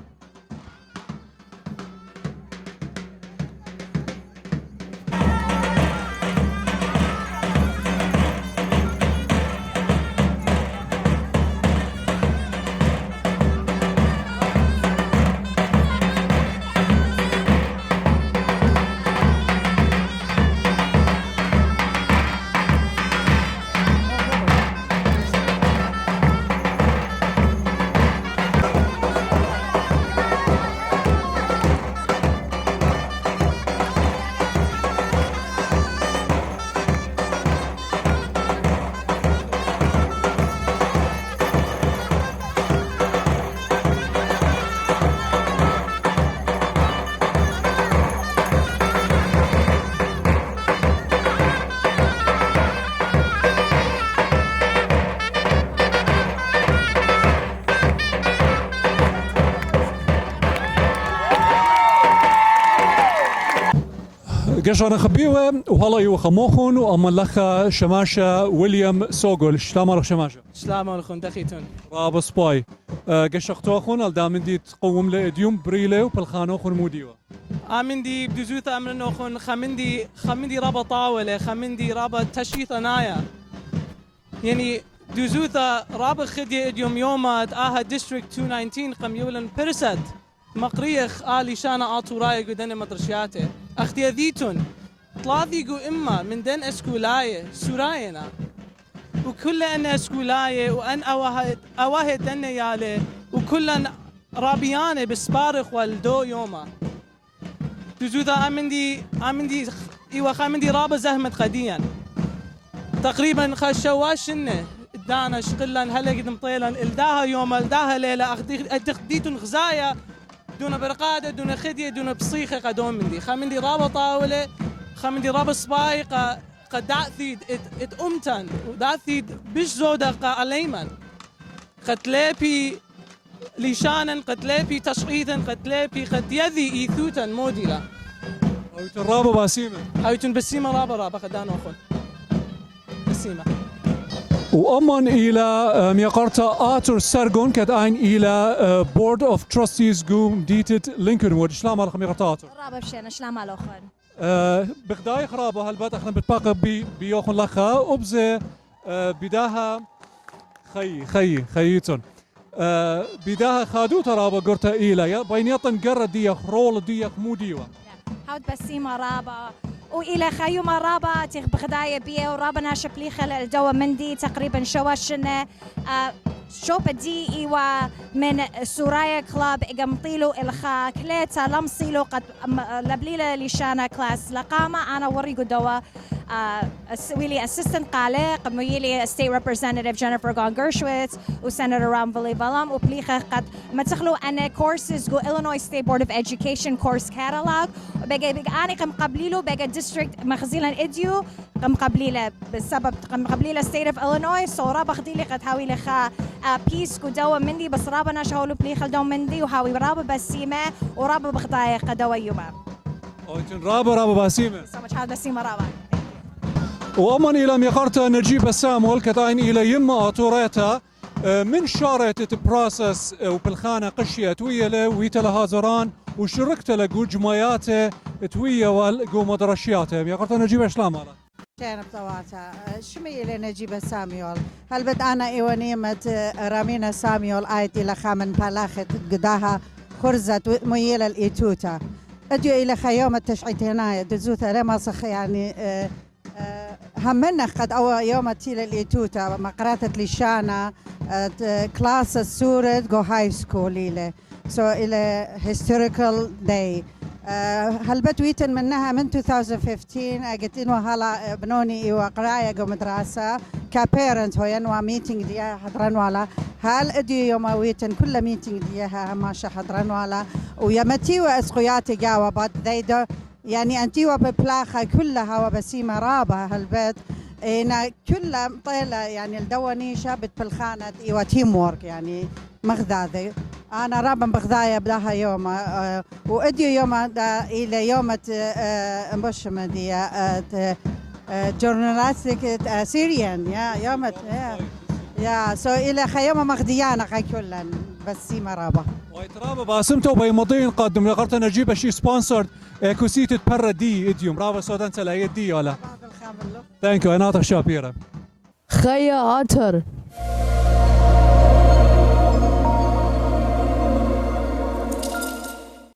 Speaker 2: قشغان خبيوة وهلا يوخموخون وأملخ شماشة ويليام سوغل شلام على شماشة
Speaker 9: شلام عليكم دخيتون
Speaker 2: راب سباي قشقتوخون الدامندي تقوم لإديوم بريلي وبالخانوخون موديوة
Speaker 9: آمندي بدزوت أمرنوخون خمندي رابا طاولة خمندي رابا تشيط نايا يعني دزوتا رابا خدي إديوم يومات آها ديستريكت 219 قم يولن برسد مقريخ آلي شانا آطوراي قدن مطرشياته أختي ذيتون طلاثيقو إما من دن أسكولاية سوراينا وكل أن أسكولاية وأن أواهد دن يالي وكل رابيانة بسبارخ والدو يوما تزوذا آمندي إيوة خامندي رابا زهمت قديا تقريبا خشواشنة دانا شقلا هلا قد مطيلا الداها يوم الداها ليلة أخديتون غزايا دون برقادة دون خدية دون بصيخة قدوم مندي خامندي رابا طاولة خامندي رابا سبايقة قد داثيد ات أمتن وداثيد بش زودة قاليمن قتلابي ليشانا قتلابي تشقيثا قتلابي قد يذي إيثوتا موديلا
Speaker 2: أويتون رابا باسيمة
Speaker 9: أويتون بسيمة رابا قدانا أخون بسيمة
Speaker 2: وأمن إلى ميقارتا آتر سرغون كد أين إلى بورد أوف تراستيز قوم ديتت لينكن وود شلام على ميقارتا آتر
Speaker 11: رابا بشينا شلام على أخوان
Speaker 2: بغداي خرابة هالبات احنا بتباقى بيوخن لخا وبزي بداها خيتون بداها خادو ترابا قرتا إلى بينيطن قرر ديخ رول ديخ مو ديوة
Speaker 11: هاود بسيمة رابا وإلى خيومة رابا تيخ بغداية بيه ورابا ناشب لي خلال الدوا مندي تقريبا شواشنا شوبة دي إيوا من سورايا كلاب إقمطيلو إلخا كليتا لمصيلو قد لبليلة ليشانا كلاس لقامة أنا وريقو دوا ويلي أسيستنت قالق ميلي ستيت ريبريزنتيف جينيفر غون جيرشويتس وسيناتور رام فيلي فالام وبليخة قد متخلو أنا كورسز جو إلينوي ستيت بورد أوف إديوكيشن كورس كاتالوج بقى أنا قم قبليلو بقى ديستريكت مخزيلا إديو قم قبليلة بسبب قم قبليلة ستيت أوف إلينوي صورة بخديلي قد هاوي لخا بيس كدوا مندي بس رابا نشهولو بليخل دو مندي وهاوي رابا بسيمة ورابا بخدايا قدوا يوما
Speaker 2: أويتون رابا باسيمة
Speaker 11: سمج هذا بسيمة رابا
Speaker 2: وأمن إلى ميقارتا نجيب السامول كتاين إلى يما أطوريتا من شارت بروسس وبالخانة قشية تويلة ويتلا هازران وشركت لقو جماياته توية والقو مدرشياته ميقارتا نجيب إشلام على
Speaker 23: كان بطواتا شمي إلى نجيب ساميول هل بد أنا إيوانيمة رامينا ساميول آيت إلى خامن بالاخت قداها خرزة ميلة الإيتوتا أديو إلى خيوم التشعيتيناية دزوتا لما صخ يعني همنا قد أو يوم تيل الإيتوتا مقراتة لشانا كلاس السورة جو هاي سكول إلى so إلى historical day. هلبت ويتن منها من 2015 قلت إنه هلا بنوني وقراية جو مدرسة كبيرنت هو ينوى ميتينج ديها حضرن ولا هل اديو يوم ويتن كل ميتينج ديها ماشا حضرن ولا ويمتي واسقياتي جاوبت ذيدو يعني أنتي وببلاخة كلها وبسيمة رابها هالبيت إن كلها طيلة يعني الدوانيشة بتبلخانة إيوة تيم وورك يعني مغذاذي أنا رابا بغذايا بداها يوم وأديو يوم إلى يوم مش مدي جورنالستيك أسيريان يا يوم يا سو إلى خيوم مغديانا خي كلن بسيمة رابا
Speaker 2: ويترابا باسمتو بيمضين قدم لغرتنا نجيب شي سبونسرد كوسيت تبرد دي اديوم رابا سودان تلاقي دي ولا ثانك يو انا شابيرا
Speaker 5: خيا عطر